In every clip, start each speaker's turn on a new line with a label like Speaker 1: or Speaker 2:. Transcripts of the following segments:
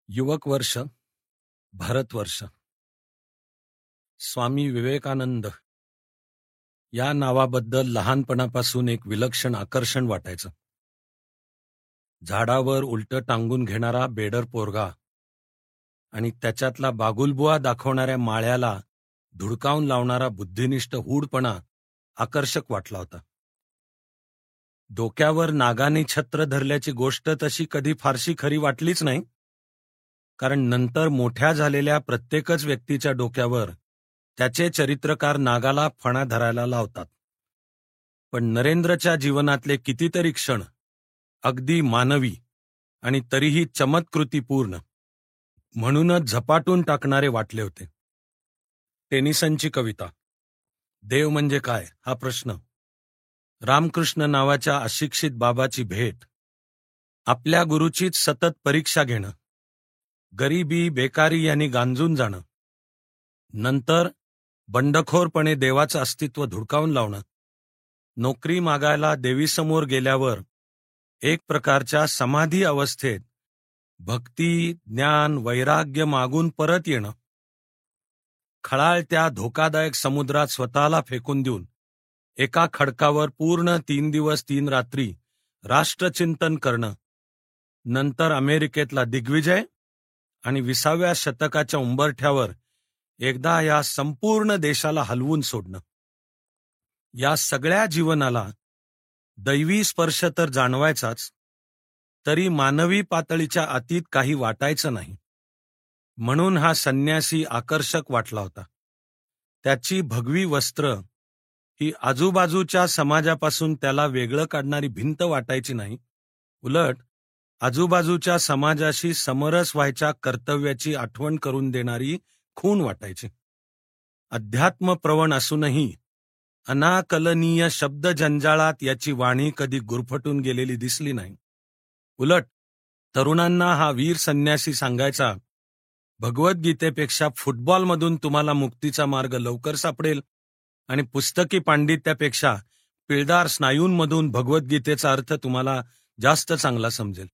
Speaker 1: युवक वर्ष, भारतवर्ष. स्वामी विवेकानंद या नावाबद्दल लहानपणापासून एक विलक्षण आकर्षण वाटायचं. झाडावर उलटं टांगून घेणारा बेडर पोरगा आणि त्याच्यातला बागुलबुवा दाखवणाऱ्या माळ्याला धुडकावून लावणारा बुद्धिनिष्ठ हूडपणा आकर्षक वाटला होता. डोक्यावर नागाने छत्र धरल्याची गोष्ट तशी कधी फारशी खरी वाटलीच नाही, कारण नंतर मोठ्या झालेल्या प्रत्येकच व्यक्तीच्या डोक्यावर त्याचे चरित्रकार नागाला फणा धरायला लावतात. पण नरेंद्रच्या जीवनातले कितीतरी क्षण अगदी मानवी आणि तरीही चमत्कृतीपूर्ण, म्हणूनच झपाटून टाकणारे वाटले होते. टेनिसनची कविता, देव म्हणजे काय हा प्रश्न, रामकृष्ण नावाच्या अशिक्षित बाबाची भेट, आपल्या गुरुचीच सतत परीक्षा घेणं, गरिबी बेकारी यांनी गांजून जाणं, नंतर बंडखोरपणे देवाचं अस्तित्व धुडकावून लावणं, नोकरी मागायला देवीसमोर गेल्यावर एक प्रकारच्या समाधी अवस्थेत भक्ती, ज्ञान, वैराग्य मागून परत येणं, खळाळत्या धोकादायक समुद्रात स्वतःला फेकून देऊन एका खडकावर पूर्ण 3 दिवस 3 रात्री राष्ट्रचिंतन करणं, नंतर अमेरिकेतला दिग्विजय आणि 20व्या शतकाच्या उंबरठ्यावर एकदा या संपूर्ण देशाला हलवून सोडणं. या सगळ्या जीवनाला दैवी स्पर्श तर जाणवायचाच, तरी मानवी पातळीच्या अतीत काही वाटायचं नाही. म्हणून हा संन्यासी आकर्षक वाटला होता. त्याची भगवी वस्त्र ही आजूबाजूच्या समाजापासून त्याला वेगळं काढणारी भिंत वाटायची नाही, उलट आजूबाजूच्या समाजाशी समरस व्हायच्या कर्तव्याची आठवण करून देणारी खूण वाटायची. अध्यात्मप्रवण असूनही अनाकलनीय शब्द जंजाळात याची वाणी कधी गुरफटून गेलेली दिसली नाही. उलट तरुणांना हा वीर संन्यासी सांगायचा, भगवद्गीतेपेक्षा फुटबॉलमधून तुम्हाला मुक्तीचा मार्ग लवकर सापडेल आणि पुस्तकी पांडित्यापेक्षा पिळदार स्नायूंमधून भगवद्गीतेचा अर्थ तुम्हाला जास्त चांगला समजेल.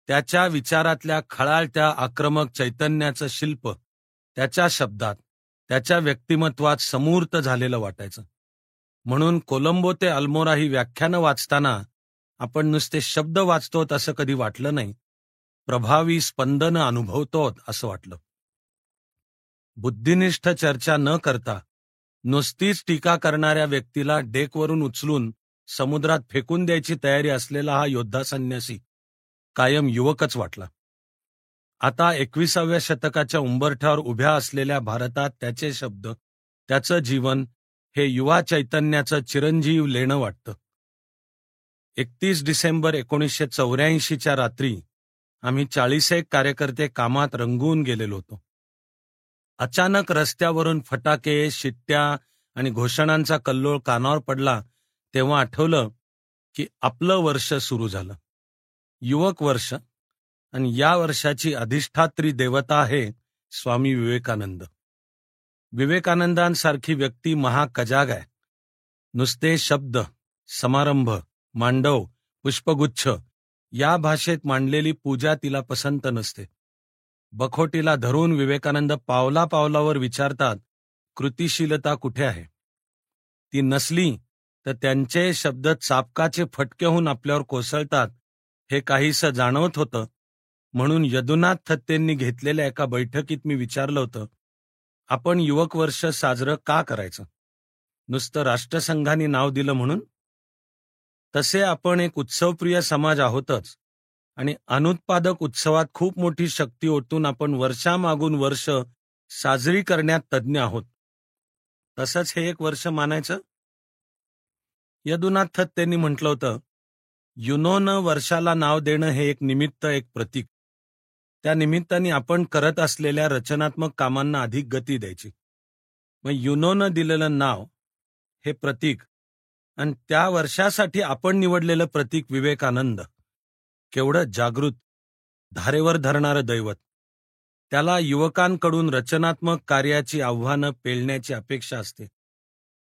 Speaker 1: त्याच्या विचारातल्या खळाळत्या आक्रमक चैतन्याचं शिल्प त्याच्या शब्दात, त्याच्या व्यक्तिमत्वात समूर्त झालेलं वाटायचं. म्हणून कोलंबो ते अल्मोरा ही व्याख्यानं वाचताना आपण नुसते शब्द वाचतोत असं कधी वाटलं नाही, प्रभावी स्पंदनं अनुभवतोत असं वाटलं. बुद्धिनिष्ठ चर्चा न करता नुसतीच टीका करणाऱ्या व्यक्तीला डेकवरून उचलून समुद्रात फेकून द्यायची तयारी असलेला हा योद्धा संन्यासी कायम युवकच वाटला. आता 21व्या शतकाच्या उंबरठ्यावर उभ्या असलेल्या भारतात त्याचे शब्द, त्याचं जीवन हे युवा चैतन्याचं चिरंजीव लेणं वाटतं. 31 डिसेंबर 1984च्या रात्री आम्ही 40 कार्यकर्ते कामात रंगून गेलेलो होतो. अचानक रस्त्यावरून फटाके, शिट्ट्या आणि घोषणांचा कल्लोळ कानावर पडला तेव्हा आठवलं की आपलं वर्ष सुरू झालं. युवक वर्ष, आणि या वर्षाची अधिष्ठात्री देवता आहे स्वामी विवेकानंद. विवेकानंदांसारखी व्यक्ती महाकजाग आहे. नुसते शब्द, समारंभ, मांडव, पुष्पगुच्छ या भाषेत मांडलेली पूजा तिला पसंत नसते. बखोटीला धरून विवेकानंद पावला पावलावर विचारतात, कृतिशीलता कुठे आहे? ती नसली तर त्यांचे शब्द चापकाचे फटके होऊन आपल्यावर कोसळतात हे काहीसं जाणवत होतं. म्हणून यदुनाथ थत्तेंनी घेतलेल्या एका बैठकीत मी विचारलं होतं, आपण युवक वर्ष साजरं का करायचं? नुसतं राष्ट्रसंघाने नाव दिलं म्हणून? तसे आपण एक उत्सवप्रिय समाज आहोतच, आणि अनुत्पादक उत्सवात खूप मोठी शक्ती ओतून आपण वर्षामागून वर्ष साजरी करण्यात तज्ज्ञ आहोत. तसंच हे एक वर्ष मानायचं? यदुनाथ थत्तेंनी म्हटलं होतं, युनोनं वर्षाला नाव देणं हे एक निमित्त, एक प्रतीक. त्या निमित्ताने आपण करत असलेल्या रचनात्मक कामांना अधिक गती द्यायची. मग युनोनं दिलेलं नाव हे प्रतीक, आणि त्या वर्षासाठी आपण निवडलेलं प्रतीक विवेकानंद केवढं जागृत, धारेवर धरणारं दैवत. त्याला युवकांकडून रचनात्मक कार्याची आव्हानं पेलण्याची अपेक्षा असते.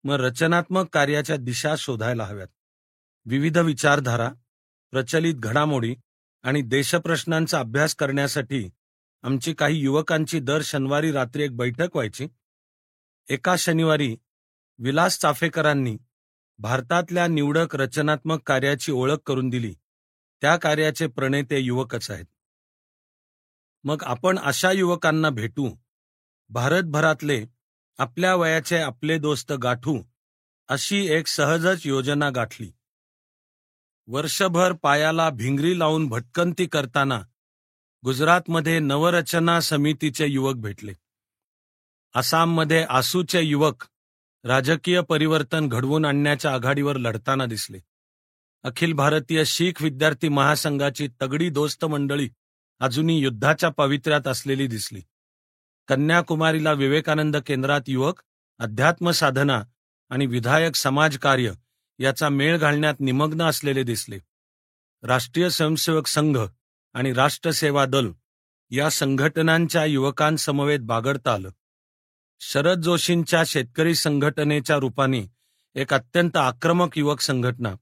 Speaker 1: मग रचनात्मक कार्याच्या दिशा शोधायला हव्यात. विविध विचारधारा, प्रचलित घडामोडी आणि देशप्रश्नांचा अभ्यास करण्यासाठी आमची काही युवकांची दर शनिवारी रात्री एक बैठक व्हायची. एका शनिवारी विलास चाफेकरांनी भारतातल्या निवडक रचनात्मक कार्याची ओळख करून दिली. त्या कार्याचे प्रणेते युवकच आहेत. मग आपण अशा युवकांना भेटू, भारतभरातले आपल्या वयाचे आपले दोस्त गाठू, अशी एक सहजच योजना गाठली. वर्षभर पायाला भिंगरी लावून भटकंती करताना गुजरातमध्ये नवरचना समितीचे युवक भेटले. आसाममध्ये आसूचे युवक राजकीय परिवर्तन घडवून आणण्याच्या आघाडीवर लढताना दिसले. अखिल भारतीय शीख विद्यार्थी महासंघाची तगडी दोस्त मंडळी अजूनही युद्धाच्या पवित्र्यात असलेली दिसली. कन्याकुमारीला विवेकानंद केंद्रात युवक अध्यात्म साधना आणि विधायक समाजकार्य याचा मेळ घालण्यात निमग्न असलेले दिसले. राष्ट्रीय स्वयंसेवक संघ आणि राष्ट्रसेवा दल या संघटनांच्या युवकांसमवेत बागडता आलं. शरद जोशींच्या शेतकरी संघटनेच्या रूपाने एक अत्यंत आक्रमक युवक संघटना,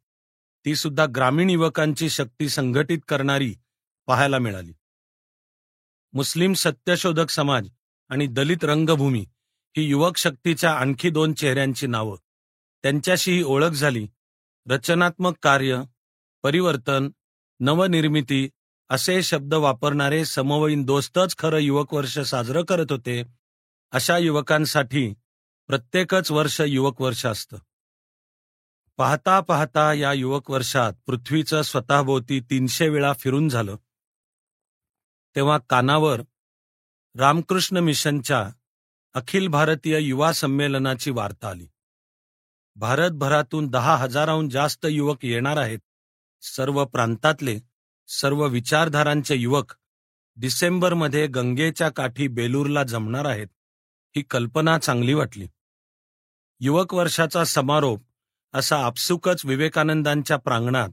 Speaker 1: ती सुद्धा ग्रामीण युवकांची शक्ती संघटित करणारी पाहायला मिळाली. मुस्लिम सत्यशोधक समाज आणि दलित रंगभूमी ही युवक शक्तीच्या आणखी दोन चेहऱ्यांची नावं. त्यांच्याशी ओळख झाली. रचनात्मक कार्य, परिवर्तन, नवनिर्मिती असे शब्द वापरणारे समवयीन दोस्तच खरं युवक वर्ष साजरं करत होते. अशा युवकांसाठी प्रत्येकच वर्ष युवक वर्ष असतं. पाहता पाहता या युवक वर्षात पृथ्वीचं स्वतःभोवती 300 वेळा फिरून झालं. तेव्हा कानावर रामकृष्ण मिशनच्या अखिल भारतीय युवा संमेलनाची वार्ता आली. भारतभरातून 10,000हून जास्त युवक येणार आहेत. सर्व प्रांतातले, सर्व विचारधारांचे युवक डिसेंबरमध्ये गंगेच्या काठी बेलूरला जमणार आहेत. ही कल्पना चांगली वाटली. युवक वर्षाचा समारोप असा आपसुकच विवेकानंदांच्या प्रांगणात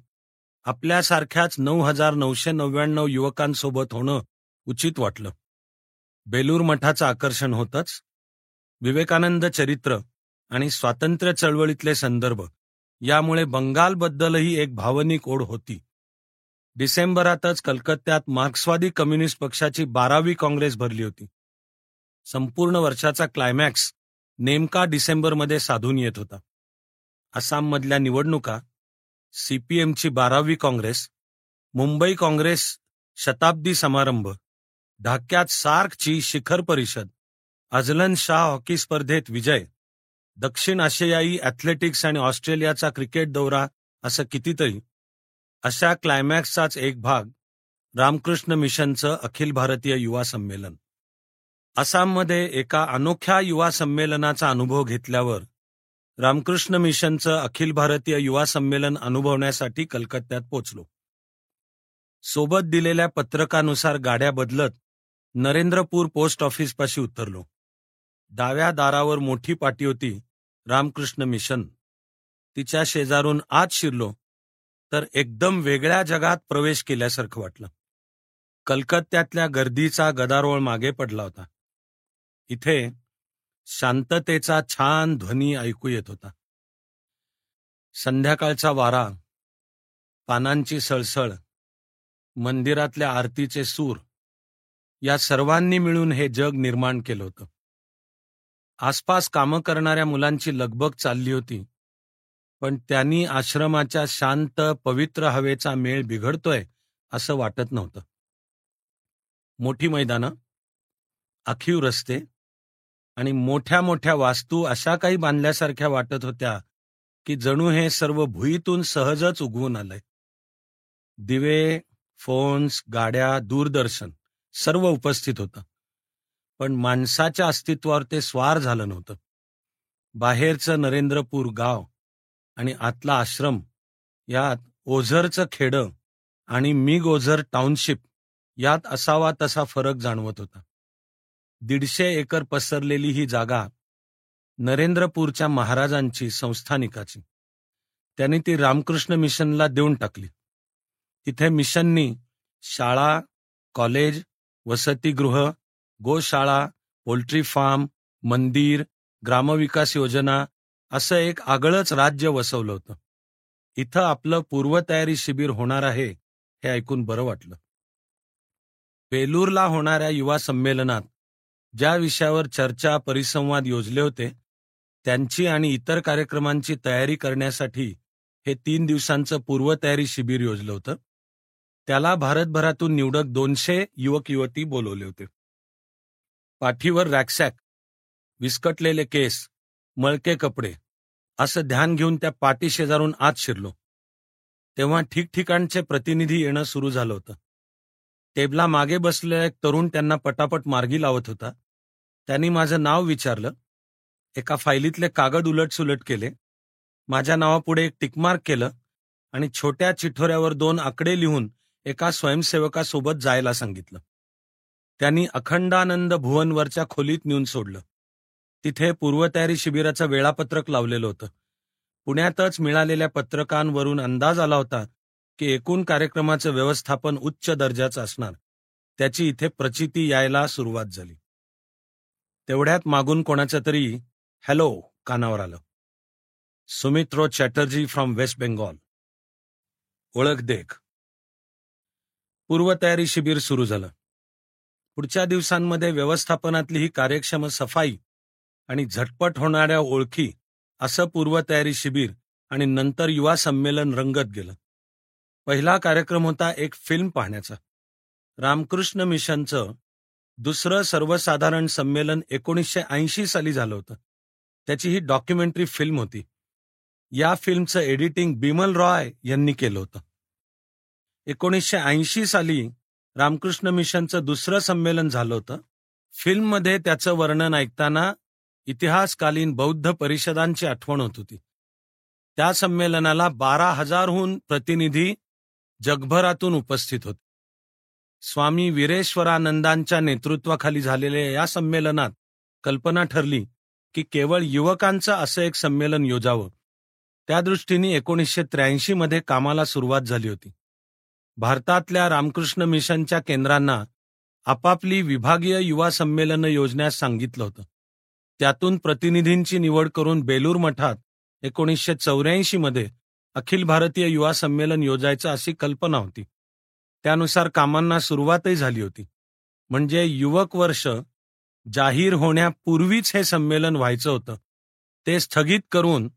Speaker 1: आपल्यासारख्याच 9,999 युवकांसोबत होणं उचित वाटलं. बेलूर मठाचं आकर्षण होतंच. विवेकानंद चरित्र आणि स्वातंत्र्य चळवळीतले संदर्भ यामुळे बंगालबद्दलही एक भावनिक ओढ होती. डिसेंबरातच कलकत्त्यात मार्क्सवादी कम्युनिस्ट पक्षाची 12वी काँग्रेस भरली होती. संपूर्ण वर्षाचा क्लायमॅक्स नेमका डिसेंबरमध्ये साधून येत होता. आसाममधल्या निवडणुका, सीपीएमची 12वी काँग्रेस, मुंबई काँग्रेस शताब्दी समारंभ, ढाक्यात सार्कची शिखर परिषद, अझलन शाह हॉकी स्पर्धेत विजय, दक्षिण आशियाई ॲथलेटिक्स आणि ऑस्ट्रेलियाचा क्रिकेट दौरा, असं कितीतरी. अशा क्लायमॅक्सचाच एक भाग रामकृष्ण मिशनचं अखिल भारतीय युवा संमेलन. आसाममध्ये एका अनोख्या युवा संमेलनाचा अनुभव घेतल्यावर रामकृष्ण मिशनचं अखिल भारतीय युवा संमेलन अनुभवण्यासाठी कलकत्त्यात पोचलो. सोबत दिलेल्या पत्रकानुसार गाड्या बदलत नरेंद्रपूर पोस्ट ऑफिसपाशी उतरलो. डाव्या दारावर मोठी पाटी होती, रामकृष्ण मिशन. तिच्या शेजारून आत शिरलो तर एकदम वेगळ्या जगात प्रवेश केल्यासारखं वाटलं. कलकत्त्यातल्या गर्दीचा गदारोळ मागे पडला होता. इथे शांततेचा छान ध्वनी ऐकू येत होता. संध्याकाळचा वारा, पानांची सळसळ, मंदिरातल्या आरतीचे सूर या सर्वांनी मिळून हे जग निर्माण केलं होतं. आसपास कामं करणाऱ्या मुलांची लगबग चालली होती, पण त्यांनी आश्रमाच्या शांत पवित्र हवेचा मेळ बिघडतोय असं वाटत नव्हतं. मोठी मैदानं, आखीव रस्ते आणि मोठ्या मोठ्या वास्तू अशा काही बांधल्यासारख्या वाटत होत्या की जणू हे सर्व भुईतून सहजच उगवून आलंय. दिवे, फोन्स, गाड्या, दूरदर्शन सर्व उपस्थित होतं, पण माणसाच्या अस्तित्वावर ते स्वार झालं नव्हतं. बाहेरचं नरेंद्रपूर गाव आणि आतला आश्रम यात ओझरचं खेडं आणि मिग ओझर टाउनशिप यात असावा तसा फरक जाणवत होता. 150 एकर पसरलेली ही जागा नरेंद्रपूरच्या महाराजांची, संस्थानिकाची. त्यांनी ती रामकृष्ण मिशनला देऊन टाकली. तिथे मिशननी शाळा, कॉलेज, वसतिगृह, गोशाळा, पोल्ट्री फार्म, मंदिर, ग्रामविकास योजना असं एक आगळंच राज्य वसवलं होतं. इथं आपलं पूर्वतयारी शिबिर होणार आहे हे ऐकून बरं वाटलं. बेलूरला होणाऱ्या युवा संमेलनात ज्या विषयावर चर्चा परिसंवाद योजले होते त्यांची आणि इतर कार्यक्रमांची तयारी करण्यासाठी हे 3 दिवसांचं पूर्वतयारी शिबिर योजलं होतं. त्याला भारतभरातून निवडक 200 युवक युवती बोलवले होते. पाठीवर रॅकसॅक, विस्कटलेले केस, मळके कपडे असं ध्यान घेऊन त्या पाटी शेजारून आत शिरलो. तेव्हा ठिकठिकाणचे प्रतिनिधी येणं सुरू झालं होतं. टेबला मागे बसलेला एक तरुण त्यांना पटापट मार्गी लावत होता. त्यांनी माझं नाव विचारलं. एका फाईलीतले कागद उलटसुलट केले. माझ्या नावापुढे एक टिकमार्क केलं आणि छोट्या चिठोऱ्यावर 2 आकडे लिहून एका स्वयंसेवकासोबत जायला सांगितलं. त्यांनी अखंडानंद भुवनवरच्या खोलीत नेऊन सोडलं. तिथे पूर्वतयारी शिबिराचं वेळापत्रक लावलेलं होतं. पुण्यातच मिळालेल्या पत्रकांवरून अंदाज आला होता की एकूण कार्यक्रमाचं व्यवस्थापन उच्च दर्जाचं असणार. त्याची इथे प्रचिती यायला सुरुवात झाली. तेवढ्यात मागून कोणाचं तरी हॅलो कानावर आलं. सुमित्रो चॅटर्जी फ्रॉम वेस्ट बेंगॉल. ओळख देख. पूर्वतयारी शिबिर सुरू झालं. पुढच्या दिवसांमध्ये व्यवस्थापनातली ही कार्यक्षम सफाई आणि झटपट होणाऱ्या ओळखी असं पूर्वतयारी शिबिर आणि नंतर युवा संमेलन रंगत गेलं. पहिला कार्यक्रम होता एक फिल्म पाहण्याचा. रामकृष्ण मिशनचं दुसरं सर्वसाधारण संमेलन 1980 साली झालं होतं. त्याची ही डॉक्युमेंटरी फिल्म होती. या फिल्मचं एडिटिंग बिमल रॉय यांनी केलं होतं. 1980 साली रामकृष्ण मिशनचं दुसरं संमेलन झालं होतं. फिल्ममध्ये त्याचं वर्णन ऐकताना इतिहासकालीन बौद्ध परिषदांची आठवण होत होती. त्या संमेलनाला 12,000हून प्रतिनिधी जगभरातून उपस्थित होते. स्वामी वीरेश्वरानंदांच्या नेतृत्वाखाली झालेल्या या संमेलनात कल्पना ठरली की केवळ युवकांचं असं एक संमेलन योजावं. त्या दृष्टीने 1983 मध्ये कामाला सुरुवात झाली होती. भारतातल्या रामकृष्ण मिशनच्या केंद्रांना आपापली विभागीय युवा संमेलनं योजण्यास सांगितलं होतं. त्यातून प्रतिनिधींची निवड करून बेलूर मठात 1984 मध्ये अखिल भारतीय युवा संमेलन योजायचं अशी कल्पना होती. त्यानुसार कामांना सुरुवातही झाली होती. म्हणजे युवक वर्ष जाहीर होण्यापूर्वीच हे संमेलन व्हायचं होतं. ते स्थगित करून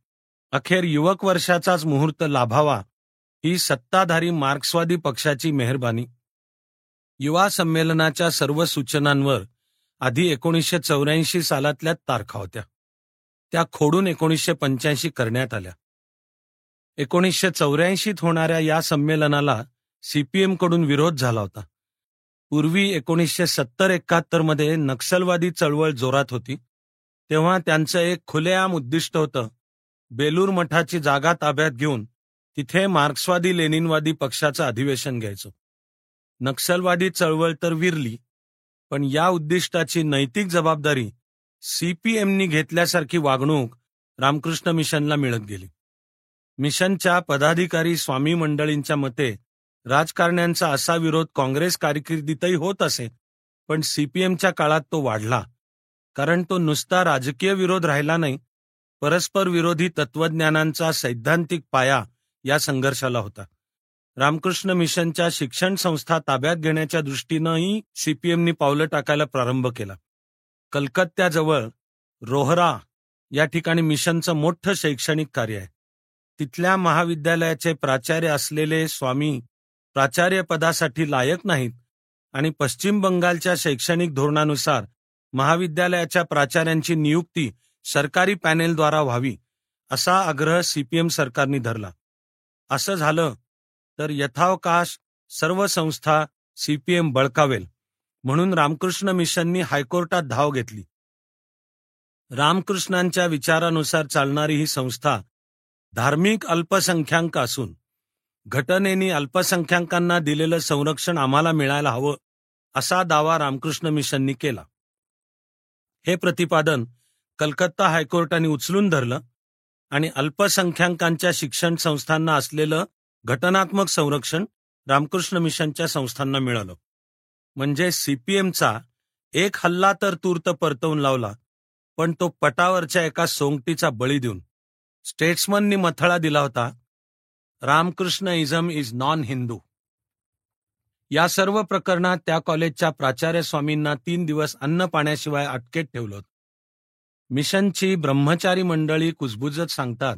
Speaker 1: अखेर युवक वर्षाचाच मुहूर्त लाभावा ही सत्ताधारी मार्क्सवादी पक्षाची मेहरबानी. युवा संमेलनाच्या सर्व सूचनांवर आधी 1984 सालातल्या तारखा होत्या. त्या खोडून 1985 करण्यात आल्या. 1984 होणाऱ्या या संमेलनाला सीपीएमकडून विरोध झाला होता. पूर्वी 1970-71 मध्ये नक्षलवादी चळवळ जोरात होती. तेव्हा त्यांचं एक खुलेआम उद्दिष्ट होतं बेलूर मठाची जागा ताब्यात घेऊन तिथे मार्क्सवादी लेनिनवादी पक्षाचं अधिवेशन घ्यायचं. नक्षलवादी चळवळ तर विरली, पण या उद्दिष्टाची नैतिक जबाबदारी सीपीएमनी घेतल्यासारखी वागणूक रामकृष्ण मिशनला मिळत गेली. मिशनच्या पदाधिकारी स्वामी मंडळींच्या मते राजकारण्यांचा असा विरोध काँग्रेस कारकिर्दीतही होत असे, पण सीपीएमच्या काळात तो वाढला. कारण तो नुसता राजकीय विरोध राहिला नाही, परस्पर विरोधी तत्वज्ञानांचा सैद्धांतिक पाया या संघर्षाला होता. रामकृष्ण मिशनच्या शिक्षण संस्था ताब्यात घेण्याच्या दृष्टीनंही सीपीएमनी पावलं टाकायला प्रारंभ केला. कलकत्त्याजवळ रोहरा या ठिकाणी मिशनचं मोठं शैक्षणिक कार्य आहे. तिथल्या महाविद्यालयाचे प्राचार्य असलेले स्वामी प्राचार्यपदासाठी लायक नाहीत आणि पश्चिम बंगालच्या शैक्षणिक धोरणानुसार महाविद्यालयाच्या प्राचार्यांची नियुक्ती सरकारी पॅनेलद्वारा व्हावी असा आग्रह सीपीएम सरकारने धरला. असं झालं तर यथावकाश सर्व संस्था सीपीएम बळकावेल म्हणून रामकृष्ण मिशननी हायकोर्टात धाव घेतली. रामकृष्णांच्या विचारानुसार चालणारी ही संस्था धार्मिक अल्पसंख्याक असून घटनेने अल्पसंख्याकांना दिलेलं संरक्षण आम्हाला मिळायला हवं असा दावा रामकृष्ण मिशननी केला. हे प्रतिपादन कलकत्ता हायकोर्टाने उचलून धरलं आणि अल्पसंख्याकांच्या शिक्षण संस्थांना असलेलं घटनात्मक संरक्षण रामकृष्ण मिशनच्या संस्थांना मिळालं. म्हणजे सीपीएमचा एक हल्ला तर तूर्त परतवून लावला, पण तो पटावरच्या एका सोंगटीचा बळी देऊन. स्टेट्समननी मथळा दिला होता, Ramakrishna ism is non Hindu. या सर्व प्रकरणात त्या कॉलेजच्या प्राचार्य स्वामींना 3 दिवस अन्न पाण्याशिवाय अटकेत ठेवलं होतं. मिशनची ब्रह्मचारी मंडळी कुजबुजत सांगतात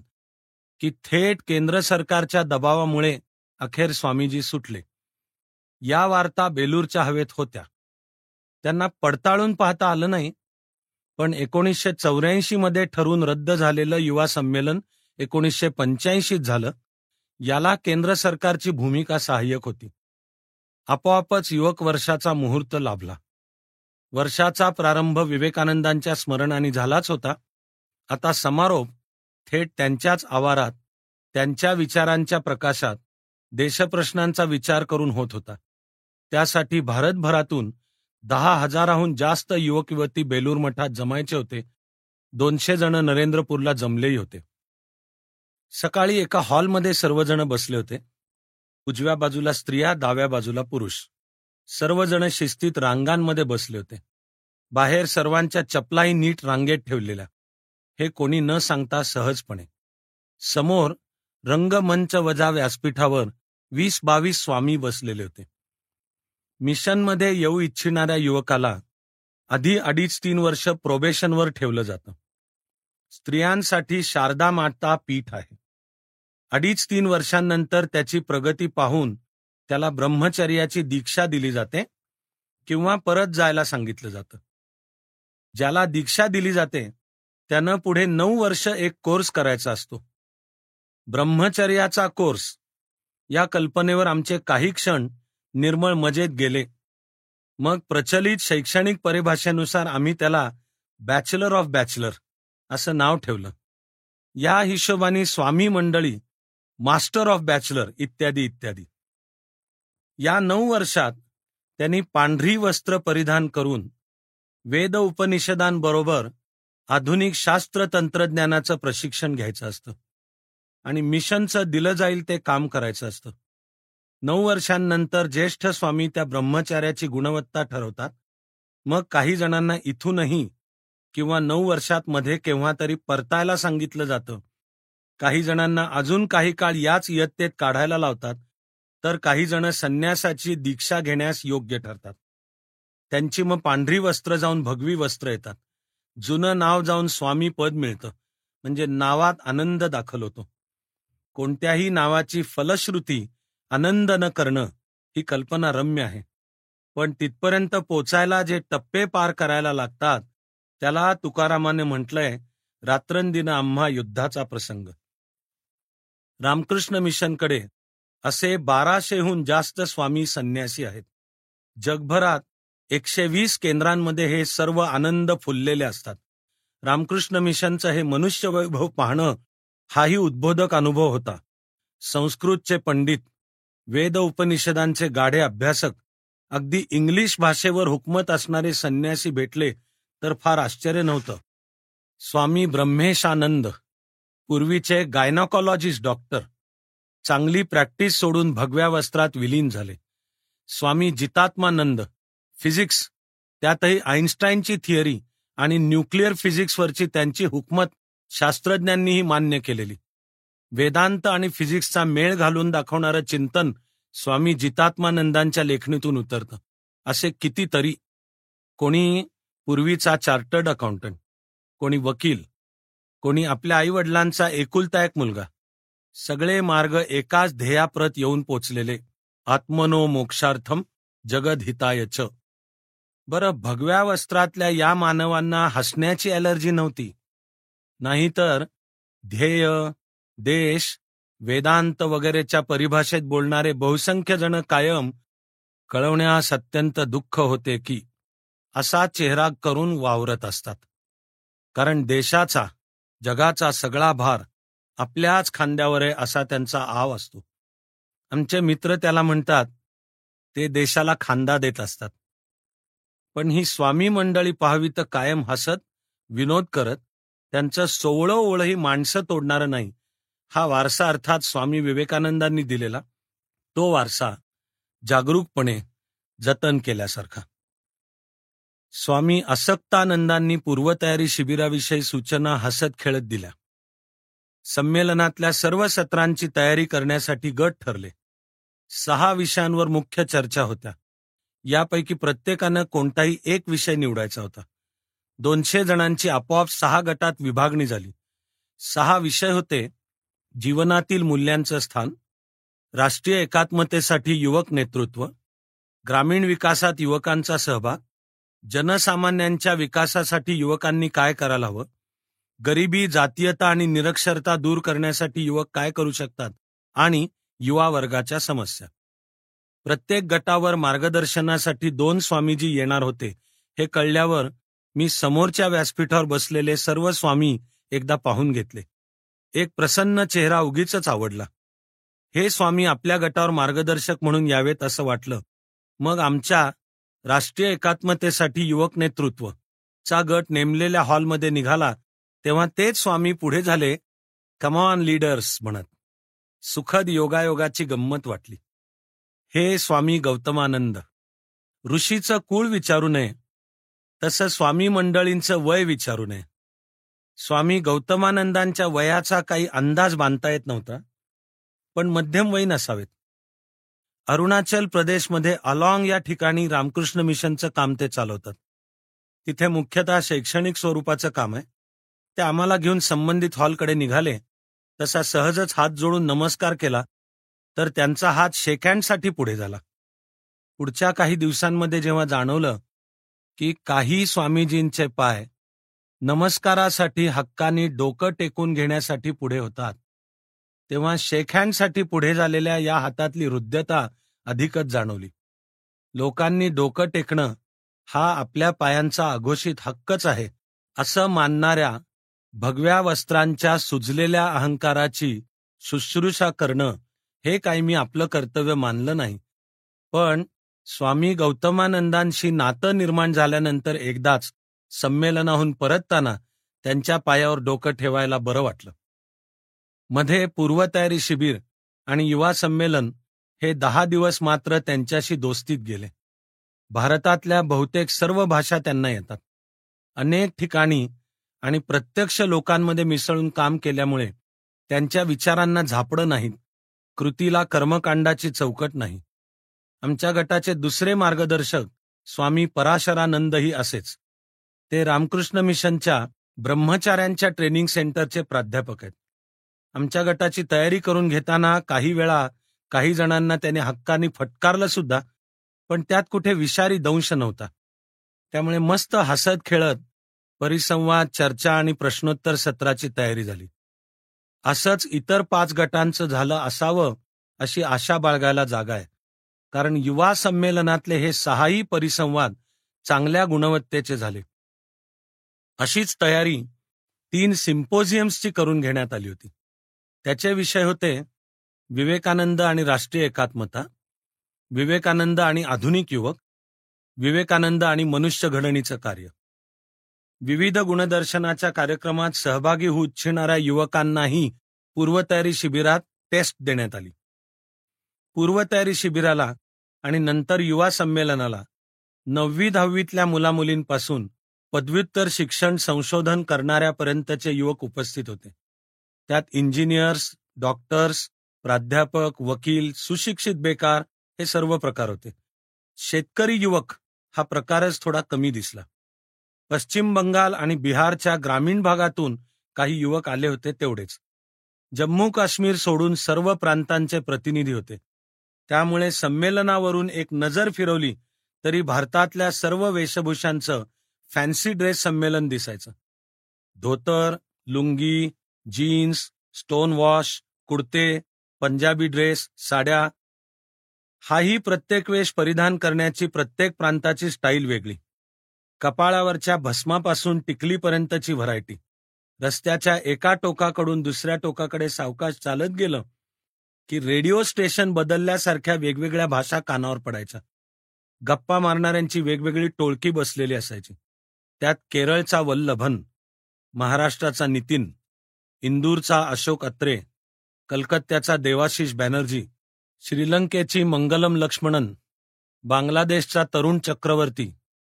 Speaker 1: की थेट केंद्र सरकारच्या दबावामुळे अखेर स्वामीजी सुटले. या वार्ता बेलूरच्या हवेत होत्या. त्यांना पडताळून पाहता आलं नाही, पण 1984 मध्ये ठरून रद्द झालेलं युवा संमेलन 1985 झालं. याला केंद्र सरकारची भूमिका सहाय्यक होती. आपोआपच युवक वर्षाचा मुहूर्त लाभला. वर्षाचा प्रारंभ विवेकानंदांच्या स्मरणाने झालाच होता. आता समारोप थेट त्यांच्याच आवारात, त्यांच्या विचारांच्या प्रकाशात देशप्रश्नांचा विचार करून होत होता. त्यासाठी भारतभरातून 10,000हून जास्त युवक युवती बेलूर मठात जमायचे होते. 200 जण नरेंद्रपूरला जमलेही होते. सकाळी एका हॉलमध्ये सर्वजण बसले होते. उजव्या बाजूला स्त्रिया, डाव्या बाजूला पुरुष. सर्वजण शिस्तीत रांगांमध्ये बसले होते. बाहेर सर्वांच्या चपलाही नीट रांगेत ठेवलेल्या, हे कोणी न सांगता सहजपणे. समोर रंगमंच वजा व्यासपीठावर 20-22 स्वामी बसलेले होते. मिशनमध्ये येऊ इच्छिणाऱ्या युवकाला आधी 2.5-3 वर्ष प्रोबेशनवर ठेवलं जातं. स्त्रियांसाठी शारदा माता पीठ आहे. 2.5-3 वर्षांनंतर त्याची प्रगती पाहून त्याला ब्रह्मचर्याची दीक्षा दिली जाते किंवा परत जायला सांगितलं जातं. ज्याला दीक्षा दिली जाते त्यानं पुढे 9 वर्ष एक कोर्स करायचा असतो. ब्रह्मचर्याचा कोर्स या कल्पनेवर आमचे काही क्षण निर्मळ मजेत गेले. मग प्रचलित शैक्षणिक परिभाषेनुसार आम्ही त्याला बॅचलर ऑफ बॅचलर असं नाव ठेवलं. या हिशोबाने स्वामी मंडळी मास्टर ऑफ बॅचलर इत्यादी इत्यादी. या 9 वर्षात त्यांनी पांढरी वस्त्र परिधान करून वेद उपनिषदांबरोबर आधुनिक शास्त्र तंत्रज्ञानाचं प्रशिक्षण घ्यायचं असतं आणि मिशनचं दिलं जाईल ते काम करायचं असतं. 9 वर्षांनंतर ज्येष्ठ स्वामी त्या ब्रह्मचार्याची गुणवत्ता ठरवतात. मग काही जणांना इथूनही किंवा 9 वर्षात मध्ये केव्हा तरी परतायला सांगितलं जातं. काही जणांना अजून काही काळ याच इयत्तेत काढायला लावतात, तर काही जण संन्यासाची दीक्षा घेण्यास योग्य ठरतात. त्यांची मग पांढरी वस्त्र जाऊन भगवी वस्त्र येतात. जुनं नाव जाऊन स्वामी पद मिळतं. म्हणजे नावात आनंद दाखल होतो. कोणत्याही नावाची फलश्रुती आनंद न करणं ही कल्पना रम्य आहे, पण तिथपर्यंत पोचायला जे टप्पे पार करायला लागतात त्याला तुकारामाने म्हटलंय, रात्रंदिन आम्हा युद्धाचा प्रसंग. रामकृष्ण मिशनकडे असे 1200हून जास्त स्वामी संन्यासी आहेत. जगभरात 120 केंद्रांमध्ये हे सर्व आनंद फुललेले असतात. रामकृष्ण मिशनचं हे मनुष्य वैभव पाहणं हाही उद्बोधक अनुभव होता. संस्कृतचे पंडित, वेद उपनिषदांचे गाढे अभ्यासक, अगदी इंग्लिश भाषेवर हुकमत असणारे संन्यासी भेटले तर फार आश्चर्य नव्हतं. स्वामी ब्रह्मेशानंद, पूर्वीचे गायनॉकॉलॉजिस्ट डॉक्टर, चांगली प्रॅक्टिस सोडून भगव्या वस्त्रात विलीन झाले. स्वामी जितात्मानंद, फिजिक्स, त्यातही आइन्स्टाईनची थिअरी आणि न्यूक्लिअर फिजिक्सवरची त्यांची हुकमत शास्त्रज्ञांनीही मान्य केलेली. वेदांत आणि फिजिक्सचा मेळ घालून दाखवणारं चिंतन स्वामी जितात्मानंदांच्या लेखणीतून उतरतं. असे कितीतरी. कोणी पूर्वीचा चार्टर्ड अकाउंटंट, कोणी वकील, कोणी आपल्या आईवडिलांचा एकुलता एक मुलगा. सगळे मार्ग एकाच ध्येयाप्रत येऊन पोचलेले. आत्मनो मोक्षार्थम जगद्हिताय च. बरं, भगव्या वस्त्रातल्या या मानवांना हसण्याची ॲलर्जी नव्हती. नाहीतर ध्येय, देश, वेदांत वगैरेच्या परिभाषेत बोलणारे बहुसंख्य जण कायम कळवण्यास अत्यंत दुःख होते की असा चेहरा करून वावरत असतात. कारण देशाचा, जगाचा सगळा भार आपल्याच खांद्यावर आहे असा त्यांचा आव असतो. आमचे मित्र त्याला म्हणतात, ते देशाला खांदा देत असतात. पण ही स्वामी मंडळी पाहावी तर कायम हसत, विनोद करत, त्यांचं सोवळं ओळही माणसं तोडणारं नाही. हा वारसा अर्थात स्वामी विवेकानंदांनी दिलेला, तो वारसा जागरूकपणे जतन केल्यासारखा. स्वामी असक्तानंदांनी पूर्वतयारी शिबिराविषयी सूचना हसत खेळत दिल्या. संमेलनातल्या सर्व सत्रांची तयारी करण्यासाठी गट ठरले. 6 विषयांवर मुख्य चर्चा होत्या. यापैकी प्रत्येकानं कोणताही एक विषय निवडायचा होता. 200 जणांची आपोआप 6 गटात विभागणी झाली. 6 विषय होते: जीवनातील मूल्यांचं स्थान, राष्ट्रीय एकात्मतेसाठी युवक नेतृत्व, ग्रामीण विकासात युवकांचा सहभाग, जनसामान्यांच्या विकासासाठी युवकांनी काय करायला हवं, गरिबी, जातीयता आणि निरक्षरता दूर करण्यासाठी युवक काय करू शकतात, आणि युवा वर्गाच्या समस्या. प्रत्येक गटावर मार्गदर्शनासाठी 2 स्वामीजी येणार होते हे कळल्यावर मी समोरच्या व्यासपीठावर बसलेले सर्व स्वामी एकदा पाहून घेतले. एक प्रसन्न चेहरा उगीचच आवडला. हे स्वामी आपल्या गटावर मार्गदर्शक म्हणून यावेत असं वाटलं. मग आमच्या राष्ट्रीय एकात्मतेसाठी युवक नेतृत्व चा गट नेमलेल्या हॉलमध्ये निघाला तेव्हा तेच स्वामी पुढे झाले, कम ऑन लीडर्स म्हणत. सुखद योगायोगाची गंमत वाटली. हे स्वामी गौतमानंद. ऋषीचं कुळ विचारू नये तसं स्वामी मंडळींचं वय विचारू नये. स्वामी गौतमानंदांच्या वयाचा काही अंदाज बांधता येत नव्हता, पण मध्यमवयीन असावेत. अरुणाचल प्रदेशमध्ये अलॉंग या ठिकाणी रामकृष्ण मिशनचं काम ते चालवतात. तिथे मुख्यतः शैक्षणिक स्वरूपाचं काम आहे. ते आम्हाला घेऊन संबंधित हॉलकडे निघाले. तसा सहजच हात जोडून नमस्कार केला तर त्यांचा हात शेक हँडसाठी पुढे झाला. पुढच्या काही दिवसांमध्ये जेव्हा जाणवलं की काही स्वामीजींचे पाय नमस्कारासाठी हक्कानी डोकं टेकून घेण्यासाठी पुढे होतात, तेव्हा शेक हँडसाठी पुढे झालेल्या या हातातली हृद्यता अधिकच जाणवली. लोकांनी डोकं टेकणं हा आपल्या पायांचा अघोषित हक्कच आहे असं मानणाऱ्या भगव्या वस्त्रांच्या सुजलेल्या अहंकाराची शुश्रूषा करणं हे काही मी आपलं कर्तव्य मानलं नाही. पण स्वामी गौतमानंदांशी नातं निर्माण झाल्यानंतर एकदाच संमेलनाहून परतताना त्यांच्या पायावर डोकं ठेवायला बरं वाटलं. मध्ये पूर्वतयारी शिबिर आणि युवा संमेलन हे 10 दिवस मात्र त्यांच्याशी दोस्तीत गेले. भारतातल्या बहुतेक सर्व भाषा त्यांना येतात. अनेक ठिकाणी आणि प्रत्यक्ष लोकांमध्ये मिसळून काम केल्यामुळे त्यांच्या विचारांना झापडं नाहीत, कृतीला कर्मकांडाची चौकट नाही. आमच्या गटाचे दुसरे मार्गदर्शक स्वामी पराशरानंदही असेच. ते रामकृष्ण मिशनच्या ब्रह्मचार्यांच्या ट्रेनिंग सेंटरचे प्राध्यापक आहेत. आमच्या गटाची तयारी करून घेताना काही वेळा काही जणांना त्याने हक्कानी फटकारलं सुद्धा, पण त्यात कुठे विषारी दंश नव्हता. त्यामुळे मस्त हसत खेळत परिसंवाद, चर्चा आणि प्रश्नोत्तर सत्राची तयारी झाली. असंच इतर 5 गटांचं झालं असावं अशी आशा बाळगायला जागा आहे, कारण युवा संमेलनातले हे 6ही परिसंवाद चांगल्या गुणवत्तेचे झाले. अशीच तयारी 3 सिम्पोजियम्सची करून घेण्यात आली होती. त्याचे विषय होते विवेकानंद आणि राष्ट्रीय एकात्मता, विवेकानंद आणि आधुनिक युवक, विवेकानंद आणि मनुष्य घडणीचं कार्य. विविध गुणदर्शनाच्या कार्यक्रमात सहभागी होऊ इच्छिणाऱ्या युवकांनाही पूर्वतयारी शिबिरात टेस्ट देण्यात आली. पूर्वतयारी शिबिराला आणि नंतर युवा संमेलनाला 9वी-10वीतल्या मुलामुलींपासून पदव्युत्तर शिक्षण संशोधन करणाऱ्यापर्यंतचे युवक उपस्थित होते. त्यात इंजिनियर्स, डॉक्टर्स, प्राध्यापक, वकील, सुशिक्षित बेकार हे सर्व प्रकार होते. शेतकरी युवक हा प्रकारच थोडा कमी दिसला. पश्चिम बंगाल आणि बिहारच्या ग्रामीण भागातून काही युवक आले होते तेवढेच. जम्मू काश्मीर सोडून सर्व प्रांतांचे प्रतिनिधी होते. त्यामुळे संमेलनावरून एक नजर फिरवली तरी भारतातल्या सर्व वेशभूषांचं फॅन्सी ड्रेस संमेलन दिसायचं. धोतर, लुंगी, जीन्स, स्टोन वॉश, कुर्ते, पंजाबी ड्रेस, साड्या. हाही प्रत्येक वेश परिधान करण्याची प्रत्येक प्रांताची स्टाईल वेगळी. कपाळावरच्या भस्मापासून टिकलीपर्यंतची व्हरायटी. रस्त्याच्या एका टोकाकडून दुसऱ्या टोकाकडे सावकाश चालत गेलं की रेडिओ स्टेशन बदलल्यासारख्या वेगवेगळ्या भाषा कानावर पडायच्या. गप्पा मारणाऱ्यांची वेगवेगळी टोळकी बसलेली असायची. त्यात केरळचा वल्लभन, महाराष्ट्राचा नितीन, इंदूरचा अशोक अत्रे, कलकत्त्याचा देवाशिष बॅनर्जी, श्रीलंकेची मंगलम लक्ष्मणन, बांगलादेशचा तरुण चक्रवर्ती,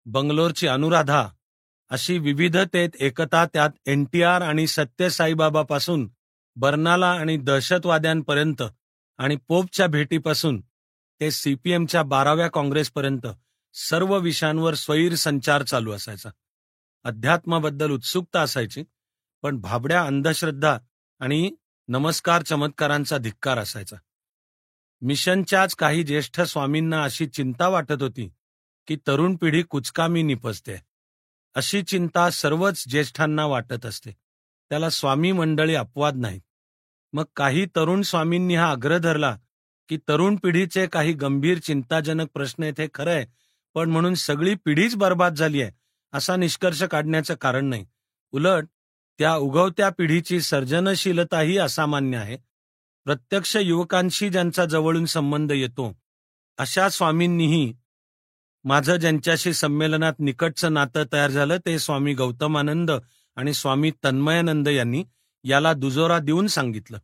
Speaker 1: बंगलोरची अनुराधा, अशी विविधतेत एकता. त्यात NTR आणि सत्यसाईबाबापासून बर्नाला आणि दहशतवाद्यांपर्यंत आणि पोपच्या भेटीपासून ते सीपीएमच्या 12व्या काँग्रेसपर्यंत सर्व विषयांवर स्वैर संचार चालू असायचा. अध्यात्माबद्दल उत्सुकता असायची, पण भाबड्या अंधश्रद्धा आणि नमस्कार चमत्कारांचा धिक्कार असायचा. मिशनच्याच काही ज्येष्ठ स्वामींना अशी चिंता वाटत होती की तरुण पिढी कुचकामी निपजते. अशी चिंता सर्वच ज्येष्ठांना वाटत असते. त्याला स्वामी मंडळी अपवाद नाहीत. मग काही तरुण स्वामींनी हा आग्रह धरला की तरुण पिढीचे काही गंभीर चिंताजनक प्रश्न आहेत, हे खरं आहे, पण म्हणून सगळी पिढीच बर्बाद झाली आहे असा निष्कर्ष काढण्याचं कारण नाही. उलट त्या उगवत्या पिढीची सर्जनशीलताही असामान्य आहे. प्रत्यक्ष युवकांशी ज्यांचा जवळून संबंध येतो अशा स्वामींनीही माझं ज्यांच्याशी संमेलनात निकटचं नातं तयार झालं ते स्वामी गौतमानंद आणि स्वामी तन्मयानंद यांनी याला दुजोरा देऊन सांगितलं.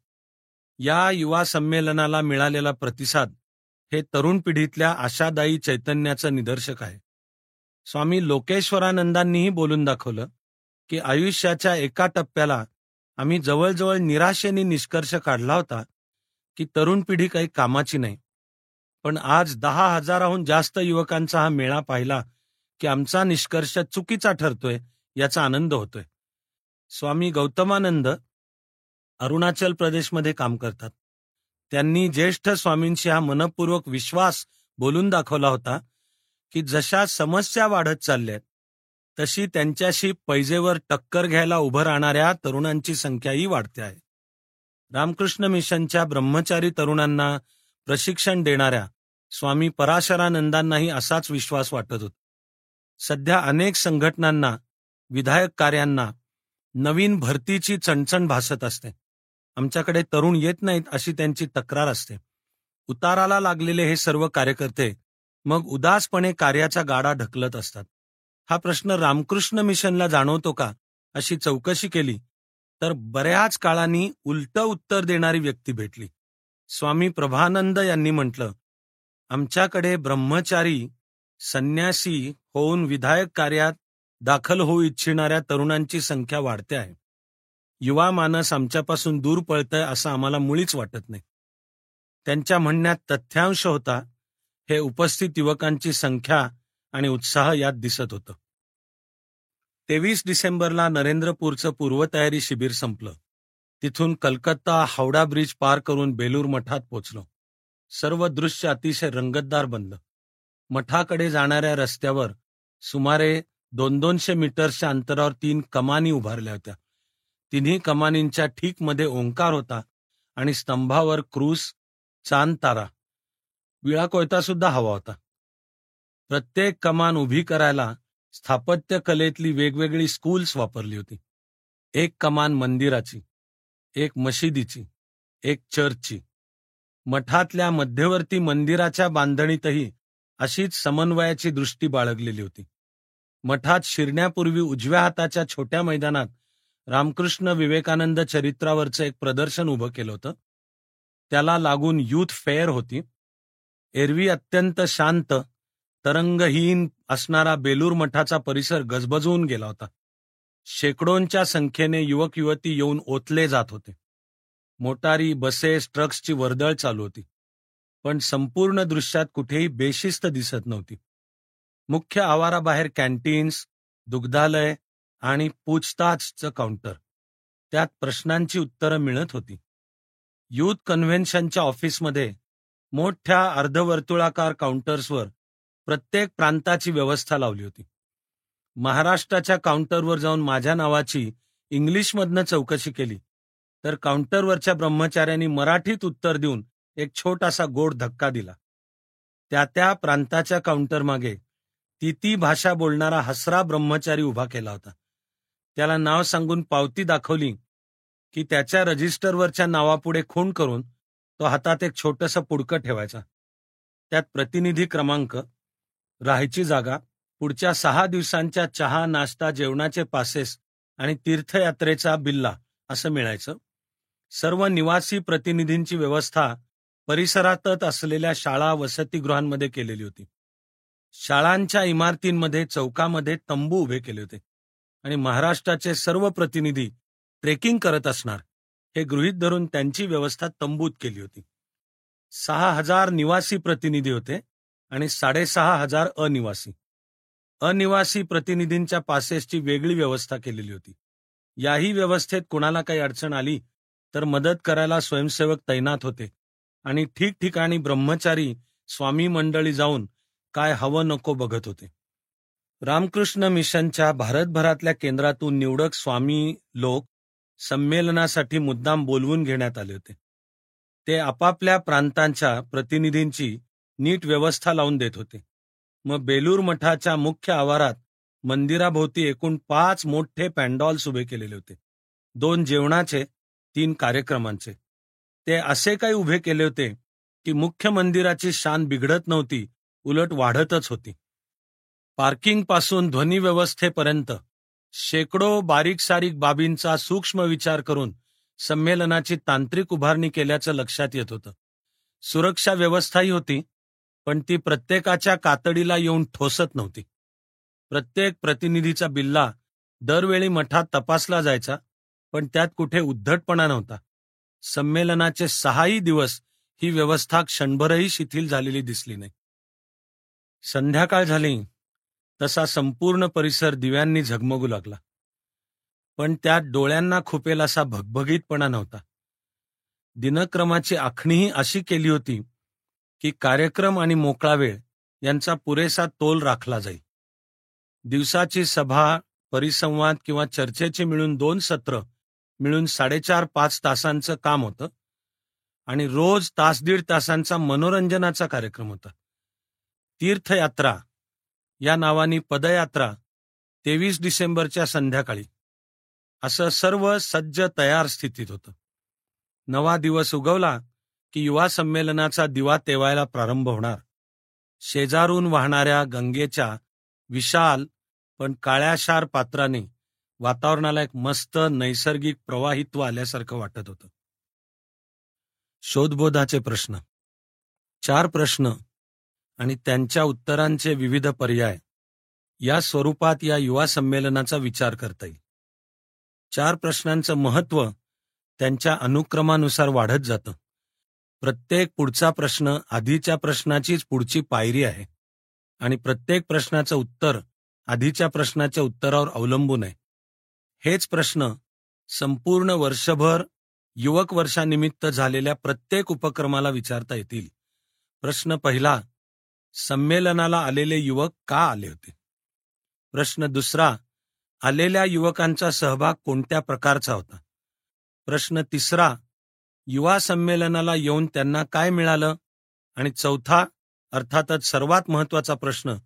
Speaker 1: या युवा संमेलनाला मिळालेला प्रतिसाद हे तरुण पिढीतल्या आशादायी चैतन्याचं निदर्शक आहे. स्वामी लोकेश्वरानंदांनीही बोलून दाखवलं की आयुष्याच्या एका टप्प्याला आम्ही जवळजवळ निराशेने निष्कर्ष काढला होता की तरुण पिढी काही कामाची नाही. पण आज 10,000हून जास्त युवकांचा हा मेळा पाहिला की आमचा निष्कर्ष चुकीचा ठरतोय याचा आनंद होतोय. स्वामी गौतमानंद अरुणाचल प्रदेशमध्ये काम करतात. त्यांनी ज्येष्ठ स्वामींशी हा मनपूर्वक विश्वास बोलून दाखवला होता की जशा समस्या वाढत चालल्यात तशी त्यांच्याशी पैजेवर टक्कर घ्यायला उभं राहणाऱ्या तरुणांची संख्याही वाढते आहे. रामकृष्ण मिशनच्या ब्रह्मचारी तरुणांना प्रशिक्षण देणाऱ्या स्वामी पराशरानंदांनाही असाच विश्वास वाटत होता. सध्या अनेक संघटनांना, विधायक कार्यांना नवीन भरतीची चणचण भासत असते. आमच्याकडे तरुण येत नाहीत अशी त्यांची तक्रार असते. उताराला लागलेले हे सर्व कार्यकर्ते मग उदासपणे कार्याचा गाडा ढकलत असतात. हा प्रश्न रामकृष्ण मिशनला जाणवतो का अशी चौकशी केली तर बऱ्याच काळाने उलटं उत्तर देणारी व्यक्ती भेटली. स्वामी प्रभानंद यांनी म्हटलं, आमच्याकडे ब्रह्मचारी संन्यासी होऊन विधायक कार्यात दाखल होऊ इच्छिणाऱ्या तरुणांची संख्या वाढते आहे. युवा मानस आमच्यापासून दूर पळतंय असं आम्हाला मुळीच वाटत नाही. त्यांच्या म्हणण्यात तथ्यांश होता. हे उपस्थित युवकांची संख्या आणि उत्साह यात दिसत होतं. 23 डिसेंबरला नरेंद्रपूरचं पूर्वतयारी शिबिर संपलं. तिथून कलकत्ता हावडा ब्रिज पार करून बेलूर मठात पोचलो. सर्व दृश्य अतिशय रंगतदार बनलं. मठाकडे जाणाऱ्या रस्त्यावर सुमारे 200 मीटर्सच्या अंतरावर 3 कमानी उभारल्या होत्या. तिन्ही कमानींच्या ठीक मध्ये ओंकार होता आणि स्तंभावर क्रूस, चांद तारा, विळा कोयता सुद्धा हवा होता. प्रत्येक कमान उभी करायला स्थापत्य कलेतली वेगवेगळी स्कूल्स वापरली होती. एक कमान मंदिराची, एक मशिदीची, एक चर्चची. मठातल्या मध्यवर्ती मंदिराच्या बांधणीतही अशीच समन्वयाची दृष्टी बाळगलेली होती. मठात शिरण्यापूर्वी उजव्या हाताच्या छोट्या मैदानात रामकृष्ण विवेकानंद चरित्रावरचं एक प्रदर्शन उभं केलं होतं. त्याला लागून युथ फेअर होती. एरवी अत्यंत शांत, तरंगहीन असणारा बेलूर मठाचा परिसर गजबजून गेला होता. शेकडोंच्या संख्येने युवक युवती येऊन ओतले जात होते. मोटारी, बसेस, ट्रक्सची वर्दळ चालू होती. पण संपूर्ण दृश्यात कुठेही बेशिस्त दिसत नव्हती. मुख्य आवाराबाहेर कॅन्टीन्स, दुग्धालय आणि पूछताछचं काउंटर. त्यात प्रश्नांची उत्तरं मिळत होती. युथ कन्व्हेन्शनच्या ऑफिसमध्ये मोठ्या अर्धवर्तुळाकार काउंटर्सवर प्रत्येक प्रांताची व्यवस्था लावली होती. महाराष्ट्राच्या काउंटरवर जाऊन माझ्या नावाची इंग्लिशमधनं चौकशी केली तर काउंटरवरच्या ब्रह्मचार्यांनी मराठीत उत्तर देऊन एक छोटासा गोड धक्का दिला. त्या प्रांताच्या काउंटरमागे ती भाषा बोलणारा हसरा ब्रह्मचारी उभा केला होता. त्याला नाव सांगून पावती दाखवली की त्याच्या रजिस्टरवरच्या नावापुढे खूण करून तो हातात एक छोटंसं पुडकं ठेवायचा. त्यात प्रतिनिधी क्रमांक, राहायची जागा, पुढच्या 6 दिवसांच्या चहा, नाश्ता, जेवणाचे पासेस आणि तीर्थयात्रेचा बिल्ला असं मिळायचं. सर्व निवासी प्रतिनिधींची व्यवस्था परिसरातच असलेल्या शाळा, वसतिगृहांमध्ये केलेली होती. शाळांच्या इमारतींमध्ये, चौकामध्ये तंबू उभे केले होते आणि महाराष्ट्राचे सर्व प्रतिनिधी ट्रेकिंग करत असणार हे गृहीत धरून त्यांची व्यवस्था तंबूत केली होती. 6,000 निवासी प्रतिनिधी होते आणि 6,500 अनिवासी. अनिवासी प्रतिनिधींच्या पासेसची वेगळी व्यवस्था केलेली होती. याही व्यवस्थेत कोणाला काही अडचण आली तर मदत करायला स्वयंसेवक तैनात होते आणि ठिकठिकाणी ब्रह्मचारी स्वामी मंडळी जाऊन काय हवं नको बघत होते. रामकृष्ण मिशनच्या भारतभरातल्या केंद्रातून निवडक स्वामी लोक संमेलनासाठी मुद्दाम बोलवून घेण्यात आले होते. ते आपापल्या प्रांतांच्या प्रतिनिधींची नीट व्यवस्था लावून देत होते. मग बेलूर मठाच्या मुख्य आवारात मंदिराभोवती एकूण 5 मोठे पॅन्डॉल्स उभे केलेले होते. 2 जेवणाचे, 3 कार्यक्रमांचे. ते असे काही उभे केले होते की मुख्य मंदिराची शान बिघडत नव्हती, उलट वाढतच होती. पार्किंगपासून ध्वनी व्यवस्थेपर्यंत शेकडो बारीक सारीक बाबींचा सूक्ष्म विचार करून संमेलनाची तांत्रिक उभारणी केल्याचं लक्षात येत होतं. सुरक्षा व्यवस्थाही होती, पण ती प्रत्येकाच्या कातडीला येऊन ठोसत नव्हती. प्रत्येक प्रतिनिधीचा बिल्ला दरवेळी मठात तपासला जायचा, पण त्यात कुठे उद्धटपणा नव्हता. संमेलनाचे 6ही दिवस ही व्यवस्था क्षणभरही शिथिल झालेली दिसली नाही. संध्याकाळ झाली तसा संपूर्ण परिसर दिव्यांनी झगमगू लागला, पण त्यात डोळ्यांना खुपेल असा भगभगीतपणा नव्हता. दिनक्रमाची आखणीही अशी केली होती की कार्यक्रम आणि मोकळा वेळ यांचा पुरेसा तोल राखला जाईल. दिवसाची सभा, परिसंवाद किंवा चर्चेचे मिळून 2 सत्र मिळून 4.5-5 तासांचं काम होतं आणि रोज 1-1.5 तासांचा मनोरंजनाचा कार्यक्रम होता. तीर्थयात्रा या नावानी पदयात्रा 23 डिसेंबरच्या संध्याकाळी, असं सर्व सज्ज तयार स्थितीत होतं. नवा दिवस उगवला की युवा संमेलनाचा दिवा तेवायला प्रारंभ होणार. शेजारून वाहणाऱ्या गंगेच्या विशाल पण काळ्याशार पात्राने वातावरणाला एक मस्त नैसर्गिक प्रवाहित्व आल्यासारखं वाटत होतं. शोधबोधाचे प्रश्न, 4 प्रश्न आणि त्यांच्या उत्तरांचे विविध पर्याय या स्वरूपात या युवा संमेलनाचा विचार करता येईल. 4 प्रश्नांचं महत्त्व त्यांच्या अनुक्रमानुसार वाढत जातं. प्रत्येक पुढचा प्रश्न आधीच्या प्रश्नाचीच पुढची पायरी आहे आणि प्रत्येक प्रश्नाचं उत्तर आधीच्या प्रश्नाच्या उत्तरावर अवलंबून आहे. हेच प्रश्न संपूर्ण वर्षभर युवक वर्षानिमित्त झालेल्या प्रत्येक उपक्रमाला विचारता येतील. प्रश्न पहिला, संमेलनाला आलेले युवक का आले होते? प्रश्न दुसरा, आलेल्या युवकांचा सहभाग कोणत्या प्रकारचा होता? प्रश्न तिसरा, युवा संमेलनाला येऊन त्यांना काय मिळालं? आणि चौथा, अर्थातच सर्वात महत्त्वाचा प्रश्न,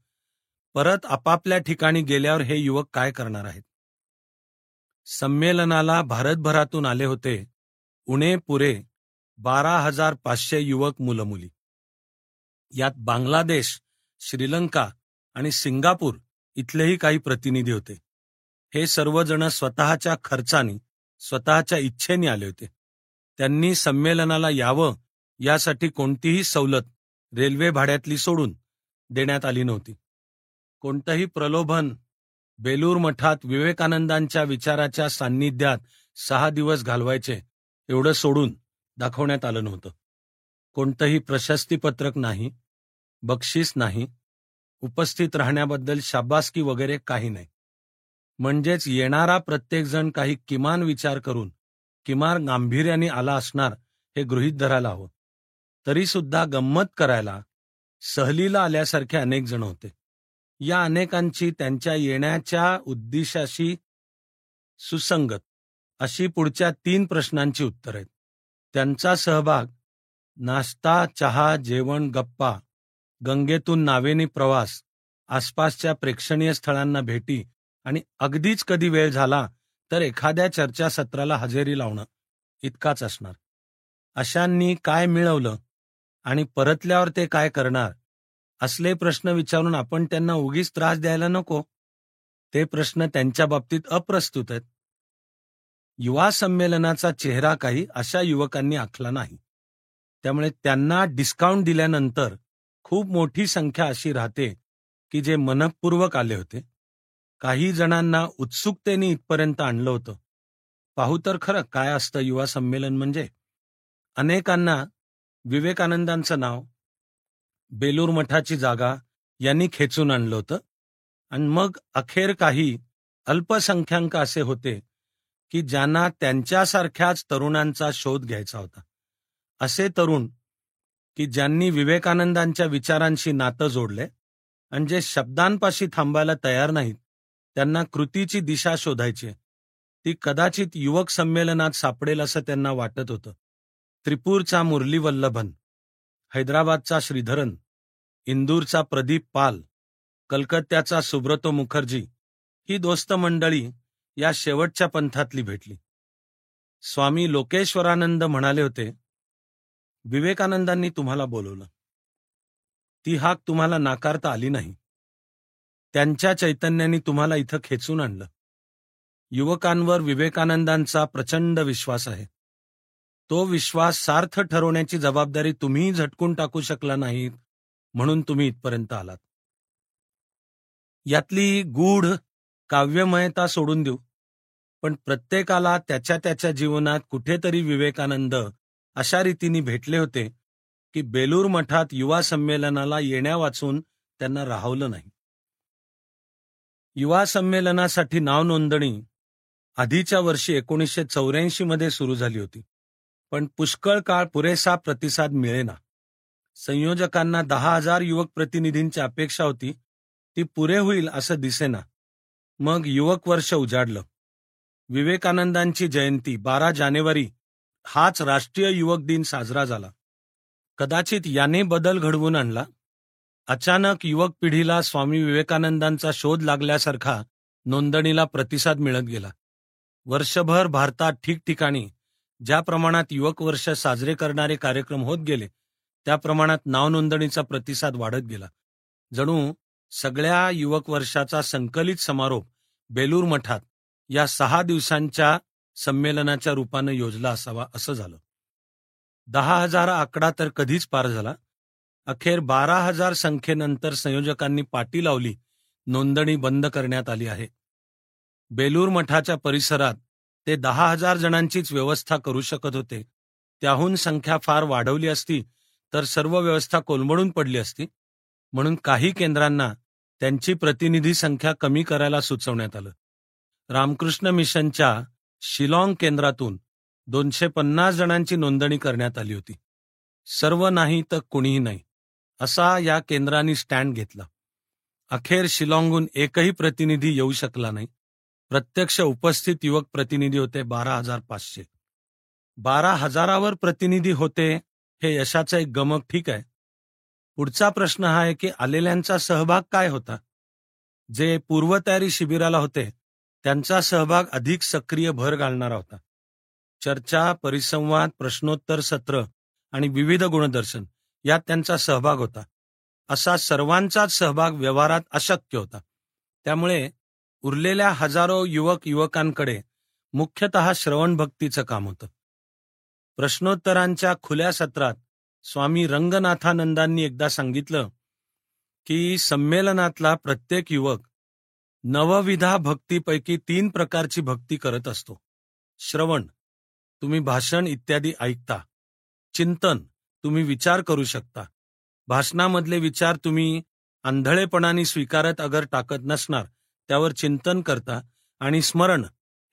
Speaker 1: परत आपापल्या ठिकाणी गेल्यावर हे युवक काय करणार आहेत? संमेलनाला भारतभरातून आले होते उणे पुरे 12,500 युवक मुलं-मुली. यात बांगलादेश, श्रीलंका आणि सिंगापूर इथलेही काही प्रतिनिधी होते. हे सर्वजण स्वतःच्या खर्चाने, स्वतःच्या इच्छेने आले होते. त्यांनी संमेलनाला यावं यासाठी कोणतीही सवलत रेल्वे भाड्यातली सोडून देण्यात आली नव्हती. कोणतंही प्रलोभन बेलूर मठात विवेकानंदांच्या विचाराच्या सान्निध्यात 6 दिवस घालवायचे एवढं सोडून दाखवण्यात आलं नव्हतं. कोणतंही प्रशस्तीपत्रक नाही, बक्षीस नाही, उपस्थित राहण्याबद्दल शाबासकी वगैरे काही नाही. म्हणजेच येणारा प्रत्येकजण काही किमान विचार करून किमान गांभीर्याने आला असणार हे गृहीत धरायला हवं. तरीसुद्धा गंमत करायला, सहलीला आल्यासारखे अनेक जण होते. या अनेकांची त्यांच्या येण्याच्या उद्दिष्टाशी सुसंगत अशी पुढच्या 3 प्रश्नांची उत्तरं आहेत. त्यांचा सहभाग नाश्ता, चहा, जेवण, गप्पा, गंगेतून नावेने प्रवास, आसपासच्या प्रेक्षणीय स्थळांना भेटी आणि अगदीच कधी वेळ झाला तर एखाद्या चर्चासत्राला हजेरी लावणं इतकाच असणार. अशांनी काय मिळवलं आणि परतल्यावर ते काय करणार असले प्रश्न विचारून आपण त्यांना उगीच त्रास द्यायला नको. ते प्रश्न त्यांच्या बाबतीत अप्रस्तुत आहेत. युवा संमेलनाचा चेहरा काही अशा युवकांनी आखला नाही. त्यामुळे त्यांना डिस्काउंट दिल्यानंतर खूप मोठी संख्या अशी राहते की जे मनःपूर्वक आले होते. काही जणांना उत्सुकतेने इथपर्यंत आणलं होतं. पाहू तर खरं काय असतं युवा संमेलन म्हणजे. अनेकांना विवेकानंदांचं नाव, बेलूर मठाची जागा यांनी खेचून आणलं होतं. आणि मग अखेर काही अल्पसंख्याक असे होते की ज्यांना त्यांच्यासारख्याच तरुणांचा शोध घ्यायचा होता. असे तरुण की ज्यांनी विवेकानंदांच्या विचारांशी नातं जोडले आणि जे शब्दांपाशी थांबायला तयार नाहीत, त्यांना कृतीची दिशा शोधायची आहे. ती कदाचित युवक संमेलनात सापडेल असं त्यांना वाटत होतं. त्रिपूरचा मुरली वल्लभन, हैदराबादचा श्रीधरन, इंदूरचा प्रदीप पाल, कलकत्त्याचा सुब्रतो मुखर्जी ही दोस्त मंडळी या शेवटच्या पंथातली भेटली. स्वामी लोकेश्वरानंद म्हणाले होते, विवेकानंदांनी तुम्हाला बोलवलं. ती हाक तुम्हाला नाकारता आली नाही. त्यांच्या चैतन्याने तुम्हाला इथं खेचून आणलं. युवकांवर विवेकानंदांचा प्रचंड विश्वास आहे. तो विश्वास सार्थ ठरवण्याची जबाबदारी तुम्हीही झटकून टाकू शकला नाहीत, म्हणून तुम्ही इथपर्यंत आलात. यातली गूढ काव्यमयता सोडून देऊ, पण प्रत्येकाला त्याच्या त्याच्या जीवनात कुठेतरी विवेकानंद अशा रीतीने भेटले होते की बेलूर मठात युवा संमेलनाला येण्यावाचून त्यांना राहवलं नाही. युवा संमेलनासाठी नाव नोंदणी आधीच्या वर्षी 1984 मध्ये सुरू झाली होती, पण पुष्कळ काळ पुरेसा प्रतिसाद मिळेना. संयोजकांना 10,000 युवक प्रतिनिधींची अपेक्षा होती, ती पुरे होईल असं दिसेना. मग युवक वर्ष उजाडलं. विवेकानंदांची जयंती 12 जानेवारी हाच राष्ट्रीय युवक दिन साजरा झाला. कदाचित याने बदल घडवून आणला. अचानक युवक पिढीला स्वामी विवेकानंदांचा शोध लागल्यासारखा नोंदणीला प्रतिसाद मिळत गेला. वर्षभर भारतात ठिकठिकाणी ज्या प्रमाणात युवक वर्ष साजरे करणारे कार्यक्रम होत गेले, त्या प्रमाणात नाव नोंदणीचा प्रतिसाद वाढत गेला. जणू सगळ्या युवक वर्षाचा संकलित समारोप बेलूर मठात या 6 दिवसांच्या संमेलनाच्या रूपानं योजला असावा असं झालं. 10,000 आकडा तर कधीच पार झाला. अखेर 12,000 संख्येनंतर संयोजकांनी पाटी लावली, नोंदणी बंद करण्यात आली आहे. बेलूर मठाच्या परिसरात ते 10,000 जणांचीच व्यवस्था करू शकत होते. त्याहून संख्या फार वाढवली असती तर सर्व व्यवस्था कोलमडून पडली असती. म्हणून काही केंद्रांना त्यांची प्रतिनिधी संख्या कमी करायला सुचवण्यात आलं. रामकृष्ण मिशनच्या शिलाँग केंद्रातून 250 जणांची नोंदणी करण्यात आली होती. सर्व नाही तर कुणीही नाही असा या केंद्रांनी स्टँड घेतला. अखेर शिलाँगहून एकही प्रतिनिधी येऊ शकला नाही. प्रत्यक्ष उपस्थित युवक प्रतिनिधी होते 12,500. 12,000वर प्रतिनिधी होते हे यशाचं एक गमक, ठीक आहे. पुढचा प्रश्न हा आहे की आलेल्यांचा सहभाग काय होता. जे पूर्वतयारी शिबिराला होते त्यांचा सहभाग अधिक सक्रिय भर घालणारा होता. चर्चा, परिसंवाद, प्रश्नोत्तर सत्र आणि विविध गुणदर्शन यात त्यांचा सहभाग होता. असा सर्वांचाच सहभाग व्यवहारात अशक्य होता. त्यामुळे उरलेल्या हजारो युवकांकडे मुख्यतः श्रवण भक्तीचं काम होतं. प्रश्नोत्तरांच्या खुल्या सत्रात स्वामी रंगनाथानंदांनी एकदा सांगितलं की संमेलनातला प्रत्येक युवक नवविधा भक्तीपैकी 3 प्रकारची भक्ती करत असतो. श्रवण, तुम्ही भाषण इत्यादी ऐकता. चिंतन, तुम्ही विचार करू शकता. भाषणामधले विचार तुम्ही आंधळेपणाने स्वीकारत अगर टाकत नसणार, त्यावर चिंतन करता. आणि स्मरण,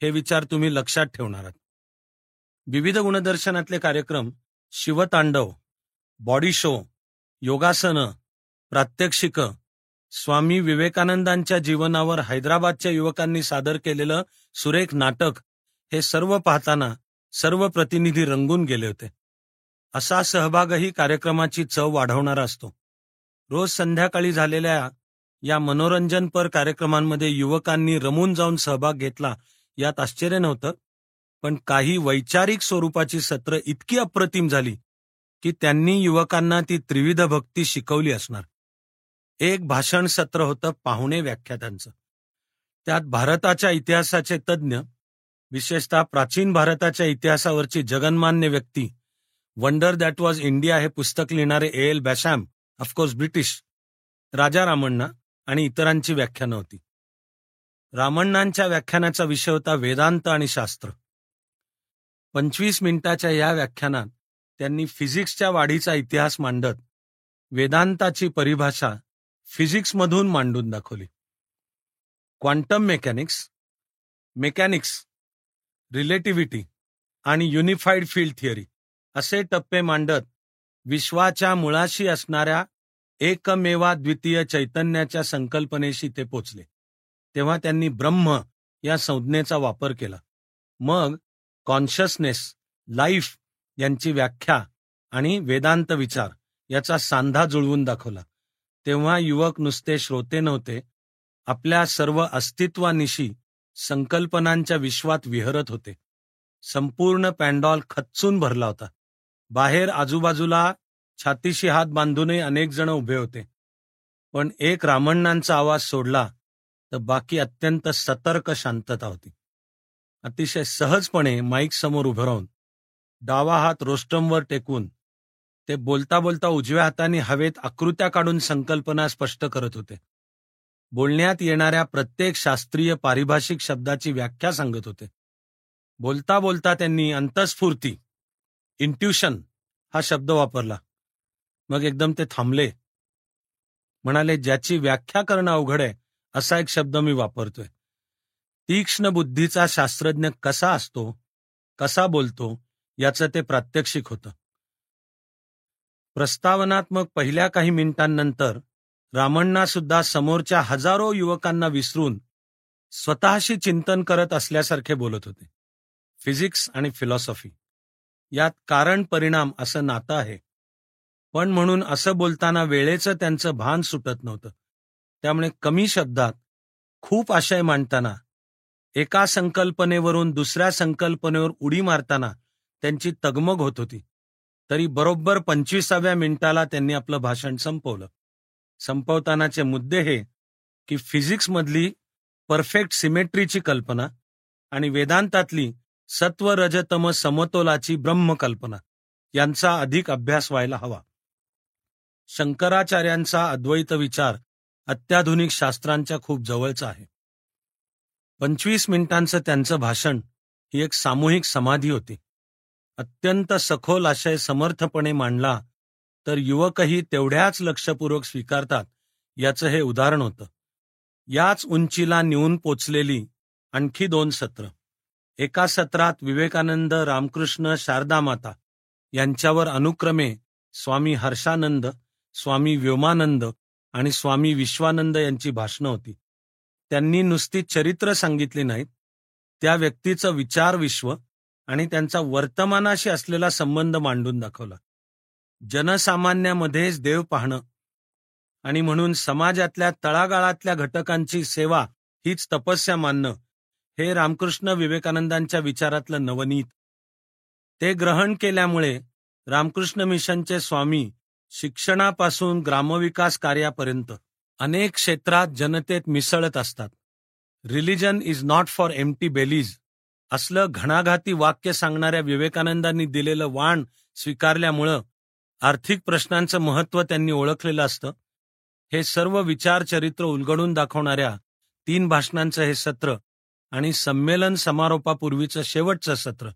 Speaker 1: हे विचार तुम्ही लक्षात ठेवणार आहात. विविध गुणदर्शनातले कार्यक्रम शिवतांडव, बॉडी शो, योगासनं, प्रात्यक्षिकं, स्वामी विवेकानंदांच्या जीवनावर हैदराबादच्या युवकांनी सादर केलेलं सुरेख नाटक, हे सर्व पाहताना सर्व प्रतिनिधी रंगून गेले होते. असा सहभागही कार्यक्रमाची चव वाढवणारा असतो. रोज संध्याकाळी झालेल्या या मनोरंजनपर कार्यक्रमांमध्ये युवकांनी रमून जाऊन सहभाग घेतला, यात आश्चर्य नव्हतं. पण काही वैचारिक स्वरूपाची सत्र इतकी अप्रतिम झाली की त्यांनी युवकांना ती त्रिविध भक्ती शिकवली असणार. एक भाषण सत्र होतं पाहुणे व्याख्यात्यांचं. त्यात भारताच्या इतिहासाचे तज्ज्ञ, विशेषतः प्राचीन भारताच्या इतिहासावरची जगन्मान्य व्यक्ती, वंडर दॅट वॉज इंडिया हे पुस्तक लिहिणारे A.L. बॅशॅम, ऑफकोर्स ब्रिटिश, राजा रामण्णा आणि इतरांची व्याख्यानं होती. रामण्णांच्या व्याख्यानाचा विषय होता वेदांत आणि शास्त्र. 25 मिनिटाच्या या व्याख्यानात त्यांनी फिजिक्सच्या वाढीचा इतिहास मांडत वेदांताची परिभाषा फिजिक्समधून मांडून दाखवली. क्वांटम मेकॅनिक्स, रिलेटिव्हिटी आणि युनिफाईड फील्ड थिअरी असे टप्पे मांडत विश्वाच्या मुळाशी असणाऱ्या एकमेवाद्वितीय चैतन्याच्या संकल्पनेशी ते पोचले. तेव्हा त्यांनी ब्रह्म या संज्ञेचा वापर केला. मग कॉन्शियसनेस, लाईफ यांची व्याख्या आणि वेदांत विचार याचा सांधा जुळवून दाखवला. तेव्हा युवक नुसते श्रोते नव्हते, आपल्या सर्व अस्तित्वानिशी संकल्पनांच्या विश्वात विहरत होते. संपूर्ण पॅन्डॉल खच्चून भरला होता. बाहेर आजूबाजूला छातीशी हात बांधूनही अनेक जण उभे होते. पण एक रामण्णांचा आवाज सोडला तर बाकी अत्यंत सतर्क शांतता होती. अतिशय सहजपणे माईक समोर उभं राहून डावा हात रोस्ट्रमवर टेकून ते बोलता बोलता उजव्या हाताने हवेत आकृत्या काढून संकल्पना स्पष्ट करत होते. बोलण्यात येणाऱ्या प्रत्येक शास्त्रीय पारिभाषिक शब्दाची व्याख्या सांगत होते. बोलता बोलता त्यांनी अंतस्फूर्ती, इंट्युशन हा शब्द वापरला. मग एकदम ते थांबले. म्हणाले, ज्याची व्याख्या करणं अवघड आहे असा एक शब्द मी वापरतोय. तीक्ष्ण बुद्धीचा शास्त्रज्ञ कसा असतो, कसा बोलतो याचं ते प्रात्यक्षिक होतं. प्रस्तावनात्मक पहिल्या काही मिनिटांनंतर रामण्णा सुद्धा समोरच्या हजारो युवकांना विसरून स्वतःशी चिंतन करत असल्यासारखे बोलत होते. फिजिक्स आणि फिलॉसॉफी यात कारण परिणाम असं नातं आहे. पण म्हणून असं बोलताना वेळेचं त्यांचं भान सुटत नव्हतं. त्यामुळे कमी शब्दात खूप आशय मांडताना, एका संकल्पनेवरून दुसऱ्या संकल्पनेवर उडी मारताना त्यांची तगमग होत होती. तरी बरोबर 25व्या मिनिटाला त्यांनी आपलं भाषण संपवलं. संपवतानाचे मुद्दे हे की फिजिक्समधली परफेक्ट सिमेट्रीची कल्पना आणि वेदांतातली सत्व रजतम समतोलाची ब्रह्मकल्पना यांचा अधिक अभ्यास व्हायला हवा. शंकराचार्यांचा अद्वैत विचार अत्याधुनिक शास्त्रांच्या खूप जवळचा आहे. 25 मिनिटांचं त्यांचं भाषण ही एक सामूहिक समाधी होती. अत्यंत सखोल आशय समर्थपणे मांडला तर युवकही तेवढ्याच लक्षपूर्वक स्वीकारतात याचं हे उदाहरण होतं. याच उंचीला नेऊन पोचलेली आणखी 2 सत्र. एका सत्रात विवेकानंद, रामकृष्ण, शारदा माता यांच्यावर अनुक्रमे स्वामी हर्षानंद, स्वामी व्योमानंद आणि स्वामी विश्वानंद यांची भाषणं होती. त्यांनी नुसती चरित्र सांगितली नाहीत, त्या व्यक्तीचं विचार विश्व आणि त्यांचा वर्तमानाशी असलेला संबंध मांडून दाखवला. जनसामान्यामध्येच देव पाहणं आणि म्हणून समाजातल्या तळागाळातल्या घटकांची सेवा हीच तपस्या मानणं हे रामकृष्ण विवेकानंदांच्या विचारातलं नवनीत. ते ग्रहण केल्यामुळे रामकृष्ण मिशनचे स्वामी शिक्षणापासून ग्रामविकास कार्यापर्यंत अनेक क्षेत्रात जनतेत मिसळत असतात. Religion is not for empty bellies असलं घणाघाती वाक्य सांगणाऱ्या विवेकानंदांनी दिलेलं वाण स्वीकारल्यामुळं आर्थिक प्रश्नांचं महत्त्व त्यांनी ओळखलेलं असतं. हे सर्व विचार चरित्र उलगडून दाखवणाऱ्या 3 भाषणांचं हे सत्र आणि संमेलन समारोपापूर्वीचं शेवटचं सत्र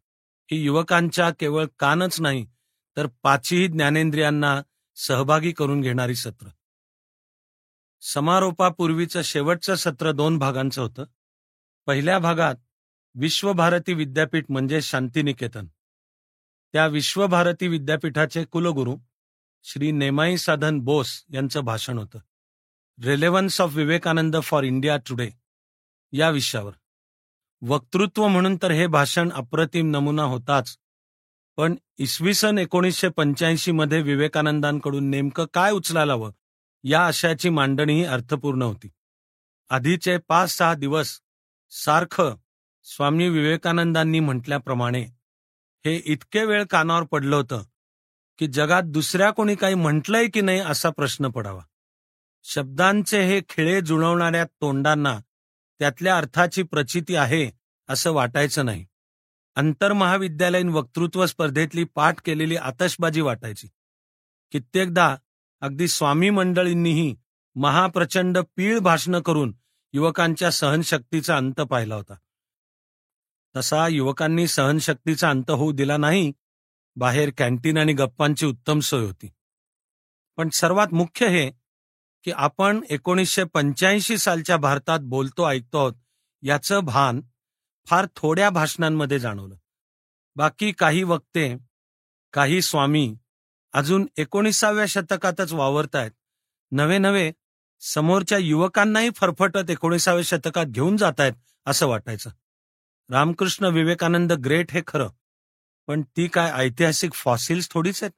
Speaker 1: ही युवकांच्या केवळ कानच नाही तर 5ही ज्ञानेंद्रियांना सहभागी करून घेणारी सत्र. समारोपापूर्वीचं शेवटचं सत्र 2 भागांचं होतं. पहिल्या भागात विश्वभारती विद्यापीठ म्हणजे शांतिनिकेतन, त्या विश्वभारती विद्यापीठाचे कुलगुरू श्री नेमाई साधन बोस यांचं भाषण होतं. Relevance of Vivekananda for India today या विषयावर. वक्तृत्व म्हणून तर हे भाषण अप्रतिम नमुना होताच, पण इसवी सन 1985 मध्ये विवेकानंदांकडून नेमकं काय उचलायला हवं या आशयाची मांडणीही अर्थपूर्ण होती. आधीचे 5-6 दिवस सारखं स्वामी विवेकानंदांनी म्हटल्याप्रमाणे हे इतके वेळ कानावर पडलं होतं की जगात दुसऱ्या कोणी काही म्हटलंय की नाही असा प्रश्न पडावा. शब्दांचे हे खिळे जुळवणाऱ्या तोंडांना त्यातल्या अर्थाची प्रचिती आहे असं वाटायचं नाही. आंतरमहाविद्यालयीन वक्तृत्व स्पर्धेतली पाठ केलेली आतषबाजी वाटायची. कित्येकदा अगदी स्वामी मंडळींनीही महाप्रचंड पीळ भाषणं करून युवकांच्या सहनशक्तीचा अंत पाहिला होता. तसा युवकांनी सहनशक्तीचा अंत होऊ दिला नाही, बाहेर कॅन्टीन आणि गप्पांची उत्तम सोय होती. पण सर्वात मुख्य हे की आपण 1985 सालच्या भारतात बोलतो ऐकतो आहोत याचं भान फार थोड्या भाषणांमध्ये जाणवलं. बाकी काही वक्ते, काही स्वामी अजून 19व्या शतकातच वावरतायत. नवे नवे समोरच्या युवकांनाही फरफटत 19व्या शतकात घेऊन जातायत असं वाटायचं. रामकृष्ण विवेकानंद ग्रेट हे खरं, पण ती काय ऐतिहासिक फॉसिल्स थोडीच आहेत.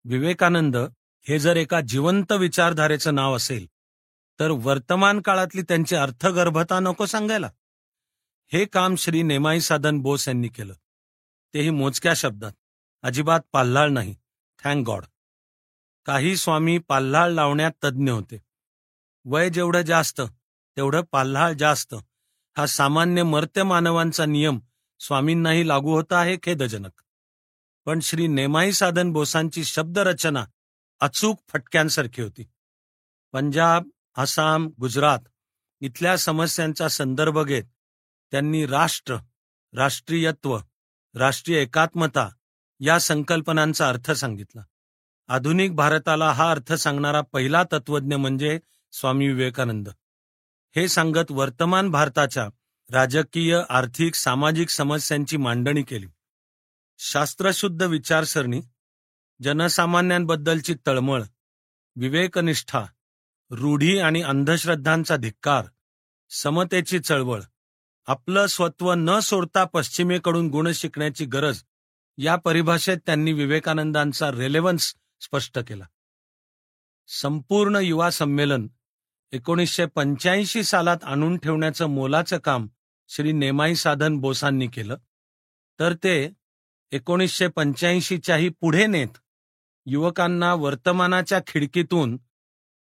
Speaker 1: विवेकानंद हे जर एका जिवंत विचारधारेचं नाव असेल तर वर्तमान काळातली त्यांची अर्थगर्भता नको सांगायला. हे काम श्री नेमाई साधन बोस यांनी केलं, तेही मोजक्या शब्दात, अजिबात पाल्हाळ नाही. Thank God. काही स्वामी पाल्हाळ लावण्यात तज्ज्ञ होते. वय जेवढं जास्त तेवढं पाल्हाळ जास्त, हा सामान्य मर्त्य मानवांचा नियम स्वामींनाही लागू होता हे खेदजनक. पण श्री नेमाई साधन बोसांची शब्दरचना अचूक फटक्यांसारखी होती. पंजाब, आसाम, गुजरात इथल्या समस्यांचा संदर्भ घेत त्यांनी राष्ट्र, राष्ट्रीयत्व, राष्ट्रीय एकात्मता या संकल्पनांचा अर्थ सांगितला. आधुनिक भारताला हा अर्थ सांगणारा पहिला तत्वज्ञ म्हणजे स्वामी विवेकानंद. हे सांगत वर्तमान भारताच्या राजकीय, आर्थिक, सामाजिक समस्यांची मांडणी केली. शास्त्रशुद्ध विचारसरणी, जनसामान्यांबद्दलची तळमळ, विवेकनिष्ठा, रूढी आणि अंधश्रद्धांचा धिक्कार, समतेची चळवळ, आपलं स्वत्व न सोडता पश्चिमेकडून गुण शिकण्याची गरज, या परिभाषेत त्यांनी विवेकानंदांचा रेलेव्हन्स स्पष्ट केला. संपूर्ण युवा संमेलन 1985 सालात आणून ठेवण्याचं मोलाचं काम श्री नेमाई साधन बोसांनी केलं, तर ते 1985च्याही पुढे नेत युवकांना वर्तमानाच्या खिडकीतून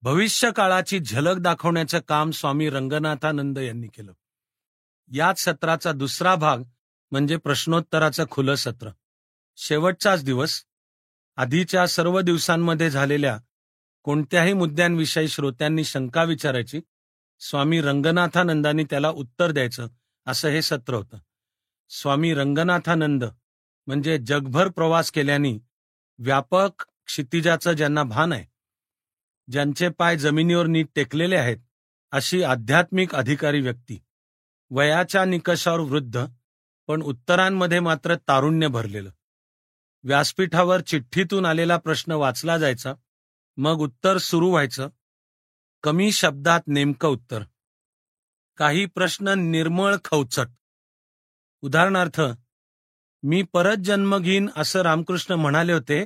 Speaker 1: भविष्य काळाची झलक दाखवण्याचं काम स्वामी रंगनाथानंद यांनी केलं. याच सत्राचा दुसरा भाग म्हणजे प्रश्नोत्तराचं खुलं सत्र. शेवटचाच दिवस. आधीच्या सर्व दिवसांमध्ये झालेल्या कोणत्याही मुद्द्यांविषयी श्रोत्यांनी शंका विचारायची, स्वामी रंगनाथानंदांनी त्याला उत्तर द्यायचं, असं हे सत्र होतं. स्वामी रंगनाथानंद म्हणजे जगभर प्रवास केल्याने व्यापक क्षितिजाचं ज्यांना भान आहे, ज्यांचे पाय जमिनीवर नीट टेकलेले आहेत, अशी आध्यात्मिक अधिकारी व्यक्ती. वयाच्या निकषावर वृद्ध, पण उत्तरांमध्ये मात्र तारुण्य भरलेलं. व्यासपीठावर चिठ्ठीतून आलेला प्रश्न वाचला जायचा, मग उत्तर सुरू व्हायचं. कमी शब्दात नेमकं उत्तर. काही प्रश्न निर्मळ खवचट. उदाहरणार्थ, मी परत जन्म घेईन असं रामकृष्ण म्हणाले होते,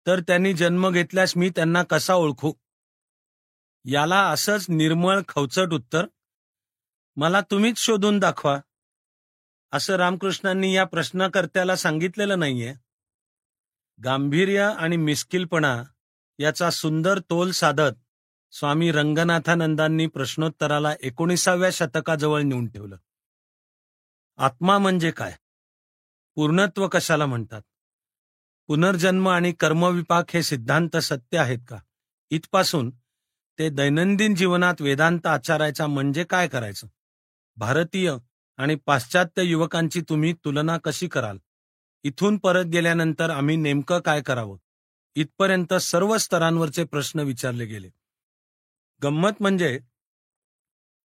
Speaker 1: तर त्यांनी जन्म घेतल्यास मी त्यांना कसा ओळखू? याला असंच निर्मळ खवचट उत्तर, मला तुम्हीच शोधून दाखवा, असं रामकृष्णांनी या प्रश्नकर्त्याला सांगितलेलं नाहीये. गांभीर्य आणि मिस्किलपणा याचा सुंदर तोल साधत स्वामी रंगनाथानंदांनी प्रश्नोत्तराला 19व्या शतकाजवळ नेऊन ठेवलं. आत्मा म्हणजे काय? पूर्णत्व कशाला म्हणतात? पुनर्जन्म आणि कर्मविपाक हे सिद्धांत सत्य आहेत का? इथपासून ते दैनंदिन जीवनात वेदांत आचरायचा म्हणजे काय करायचं? भारतीय आणि पाश्चात्य युवकांची तुम्ही तुलना कशी कराल? इथून परत गेल्यानंतर आम्ही नेमकं काय करावं? इथपर्यंत सर्व स्तरांवरचे प्रश्न विचारले गेले. गंमत म्हणजे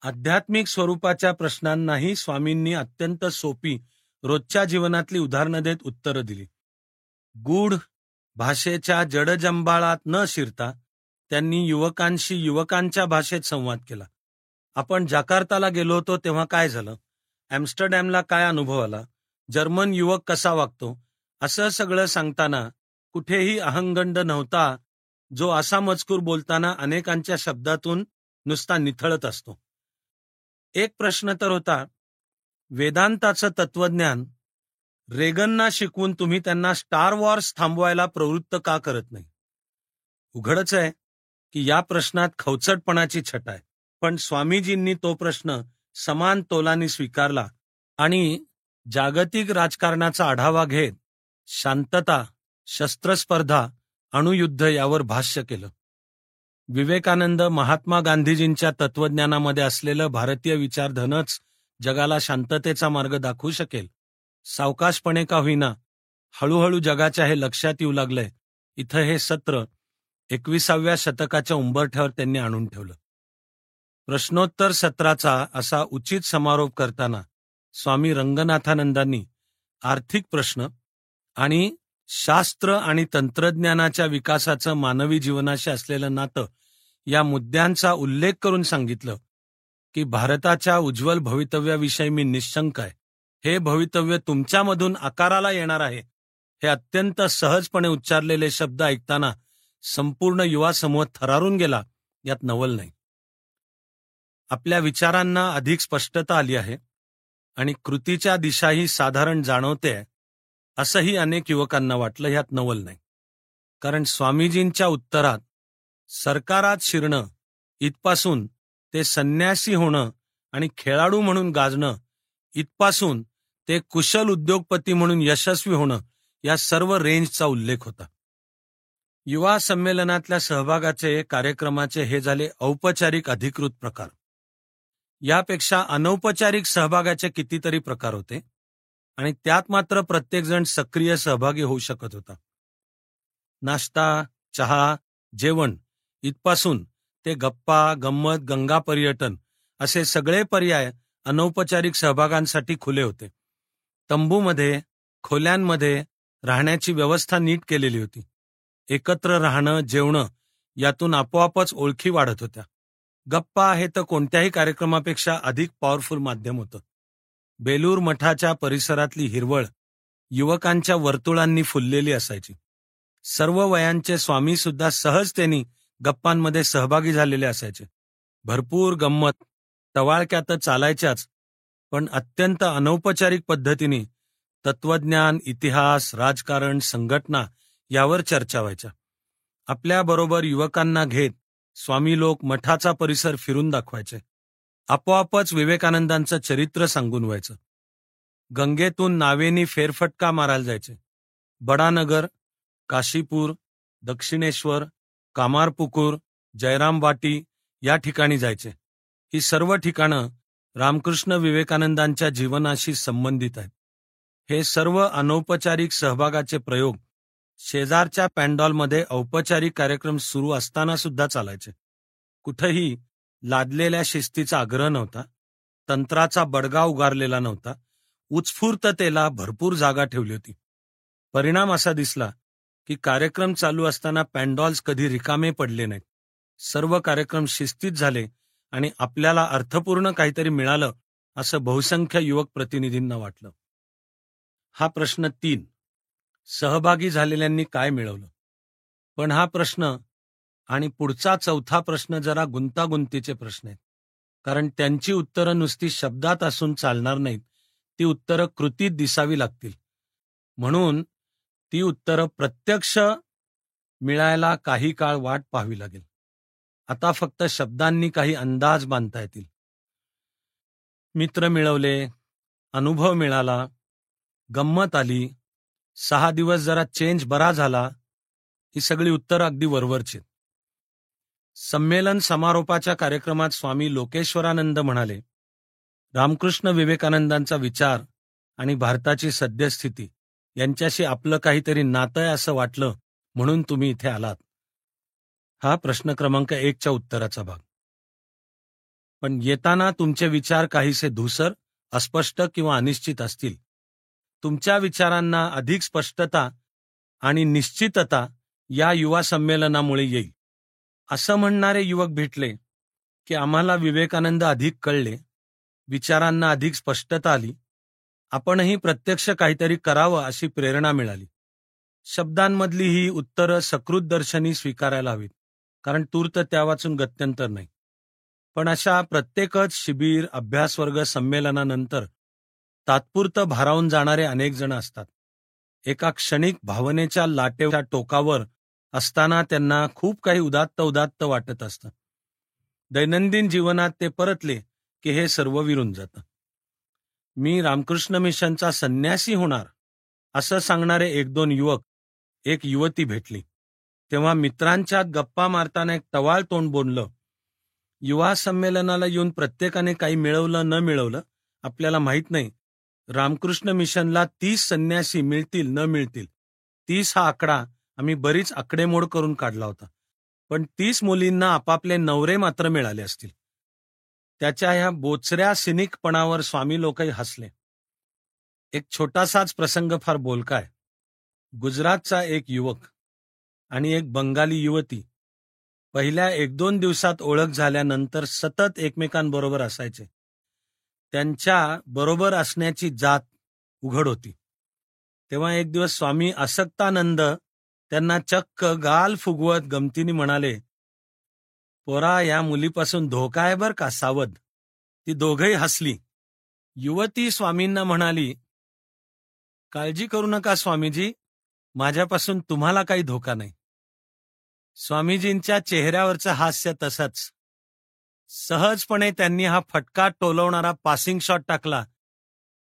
Speaker 1: आध्यात्मिक स्वरूपाच्या प्रश्नांनाही स्वामींनी अत्यंत सोपी, रोजच्या जीवनातली उदाहरणं देत उत्तरं दिली. गूढ भाषेच्या जडजंबाळात न शिरता त्यांनी युवकांशी युवकांच्या भाषेत संवाद केला. आपण जाकार्ताला गेलो होतो तेव्हा काय झालं? ॲम्स्टरडॅमला काय अनुभव आला? जर्मन युवक कसा वागतो? असं सगळं सांगताना कुठेही अहंगंड नव्हता, जो असा मजकूर बोलताना अनेकांच्या शब्दातून नुसता निथळत असतो. एक प्रश्न तर होता, वेदांताचं तत्वज्ञान रेगनना शिकवून तुम्ही त्यांना स्टार वॉर्स थांबवायला प्रवृत्त का करत नाही? उघडच आहे की या प्रश्नात खवचटपणाची छटा आहे. पण स्वामीजींनी तो प्रश्न समान तोलाने स्वीकारला आणि जागतिक राजकारणाचा आढावा घेत शांतता, शस्त्रस्पर्धा, अणुयुद्ध यावर भाष्य केलं. विवेकानंद महात्मा गांधीजींच्या तत्वज्ञानामध्ये असलेलं भारतीय विचारधनच जगाला शांततेचा मार्ग दाखवू शकेल. सावकाशपणे का होईना, हळूहळू जगाच्या हे लक्षात येऊ लागलंय. इथं हे सत्र 21व्या शतकाच्या उंबरठ्यावर त्यांनी आणून ठेवलं. प्रश्नोत्तर सत्राचा असा उचित समारोप करताना स्वामी रंगनाथानंदांनी आर्थिक प्रश्न आणि शास्त्र आणि तंत्रज्ञानाच्या विकासाचं मानवी जीवनाशी असलेलं नातं या मुद्द्यांचा उल्लेख करून सांगितलं की भारताच्या उज्ज्वल भवितव्याविषयी मी निशंक आहे. हे भवितव्य तुमच्यामधून आकाराला येणार आहे. हे अत्यंत सहजपणे उच्चारलेले शब्द ऐकताना संपूर्ण युवा समूह थरारून गेला, यात नवल नाही. आपल्या विचारांना अधिक स्पष्टता आली आहे आणि कृतीच्या दिशाही साधारण जाणवते असंही अनेक युवकांना वाटलं, यात नवल नाही. कारण स्वामीजींच्या उत्तरात सरकारात शिरणं इथपासून ते संन्यासी होणं आणि खेळाडू म्हणून गाजणं इथपासून ते कुशल उद्योगपती म्हणून यशस्वी होणं या सर्व रेंजचा उल्लेख होता. युवा संमेलनातल्या सहभागाचे कार्यक्रमाचे हे झाले औपचारिक अधिकृत प्रकार. यापेक्षा अनौपचारिक सहभागाचे कितीतरी प्रकार होते आणि त्यात मात्र प्रत्येकजण सक्रिय सहभागी होऊ शकत होता. नाश्ता, चहा, जेवण इथपासून ते गप्पा, गंमत, गंगा पर्यटन असे सगळे पर्याय अनौपचारिक सहभागांसाठी खुले होते. तंबूमध्ये, खोल्यांमध्ये राहण्याची व्यवस्था नीट केलेली होती. एकत्र राहणं, जेवणं यातून आपोआपच ओळखी वाढत होत्या. गप्पा हे तर कोणत्याही कार्यक्रमापेक्षा अधिक पॉवरफुल माध्यम होतं. बेलूर मठाच्या परिसरातली हिरवळ युवकांच्या वर्तुळांनी फुललेली असायची. सर्व वयांचे स्वामी सुद्धा सहजतेने गप्पांमध्ये सहभागी झालेले असायचे. भरपूर गंमत टवाळक्यात चालायच्याच, पण अत्यंत अनौपचारिक पद्धतीने तत्वज्ञान, इतिहास, राजकारण, संघटना यावर चर्चा व्हायच्या. आपल्याबरोबर युवकांना घेत स्वामी लोक मठाचा परिसर फिरून दाखवायचे. आपोआपच विवेकानंदांचं चरित्र सांगून व्हायचं. गंगेतून नावेनी फेरफटका मारायला जायचे. बडानगर, काशीपूर, दक्षिणेश्वर, कामारपुकूर, जयराम वाटी या ठिकाणी जायचे. ही सर्व ठिकाणं रामकृष्ण विवेकानंदांच्या जीवनाशी संबंधित आहेत. हे सर्व अनौपचारिक सहभागाचे प्रयोग शेजारच्या पॅन्डॉलमध्ये औपचारिक कार्यक्रम सुरू असताना सुद्धा चालायचे. कुठंही लादलेल्या शिस्तीचा आग्रह नव्हता, तंत्राचा बडगा उगारलेला नव्हता, उत्स्फूर्ततेला भरपूर जागा ठेवली होती. परिणाम असा दिसला की कार्यक्रम चालू असताना पॅन्डॉल्स कधी रिकामे पडले नाहीत. सर्व कार्यक्रम शिस्तीत झाले आणि आपल्याला अर्थपूर्ण काहीतरी मिळालं असं बहुसंख्य युवक प्रतिनिधींना वाटलं. हा प्रश्न 3, सहभागी झालेल्यांनी काय मिळवलं? पण हा प्रश्न आणि पुढचा 4था प्रश्न जरा गुंतागुंतीचे प्रश्न आहेत. कारण त्यांची उत्तरं नुसती शब्दात असून चालणार नाहीत, ती उत्तरं कृतीत दिसावी लागतील. म्हणून ती उत्तरं प्रत्यक्ष मिळायला काही काळ वाट पाहावी लागेल. आता फक्त शब्दांनी काही अंदाज बांधता येतील. मित्र मिळवले, अनुभव मिळाला, गंमत आली, 6 दिवस जरा चेंज बरा झाला, ही सगळी उत्तरं अगदी वरवरची. संमेलन समारोपाच्या कार्यक्रमात स्वामी लोकेश्वरानंद म्हणाले, रामकृष्ण विवेकानंदांचा विचार आणि भारताची सद्यस्थिती यांच्याशी आपलं काहीतरी नातं आहे असं वाटलं, म्हणून तुम्ही इथे आलात. हा प्रश्न क्रमांक 1च्या उत्तराचा भाग. पण येताना तुमचे विचार काहीसे धूसर, अस्पष्ट किंवा अनिश्चित असतील. तुमच्या विचारांना अधिक स्पष्टता आणि निश्चितता या युवा संमेलनामुळे येईल. असं म्हणणारे युवक भेटले की आम्हाला विवेकानंद अधिक कळले, विचारांना अधिक स्पष्टता आली, आपणही प्रत्यक्ष काहीतरी करावं अशी प्रेरणा मिळाली. शब्दांमधली ही उत्तरं सकृत दर्शनी स्वीकारायला हवीत, कारण तूर्त त्या वाचून गत्यंतर नाही. पण अशा प्रत्येकच शिबिर, अभ्यासवर्ग, संमेलनानंतर तात्पुरतं भारावून जाणारे अनेक जण असतात. एका क्षणिक भावनेच्या लाटेच्या टोकावर असताना त्यांना खूप काही उदात्त वाटत असतं. दैनंदिन जीवनात ते परतले की हे सर्व विरून जातं. मी रामकृष्ण मिशनचा संन्यासी होणार असं सांगणारे 1-2 युवक, एक युवती भेटली. तेव्हा मित्रांच्यात गप्पा मारताना एक टवाळ तोंड बोललं, युवा संमेलनाला येऊन प्रत्येकाने काही मिळवलं न मिळवलं आपल्याला माहीत नाही, रामकृष्ण मिशनला 30 संन्यासी मिळतील न मिळतील, 30 हा आकडा आम्ही बरीच आकडेमोड करून काढला होता. पण 30 मुलींना आपापले नवरे मात्र मिळाले असतील. त्याच्या ह्या बोचऱ्या सिनिकपणावर स्वामी लोकही हसले. एक छोटासाच प्रसंग फार बोलका आहे. गुजरातचा एक युवक आणि एक बंगाली युवती पहिल्या 1-2 दिवसात ओळख झाल्यानंतर सतत एकमेकांबरोबर असायचे. त्यांच्या बरोबर असण्याची जात उघड होती. तेव्हा एक दिवस स्वामी आसक्तानंद त्यांना चक्क गाल फुगवत गमतीने म्हणाले, पोरा, या मुलीपासून धोका आहे बर का, सावध. ती दोघंही हसली. युवती स्वामींना म्हणाली, काळजी करू नका स्वामीजी, माझ्यापासून तुम्हाला काही धोका नाही. स्वामीजींच्या चेहऱ्यावरचं हास्य तसंच. सहजपणे त्यांनी हा फटका टोलवणारा पासिंग शॉट टाकला.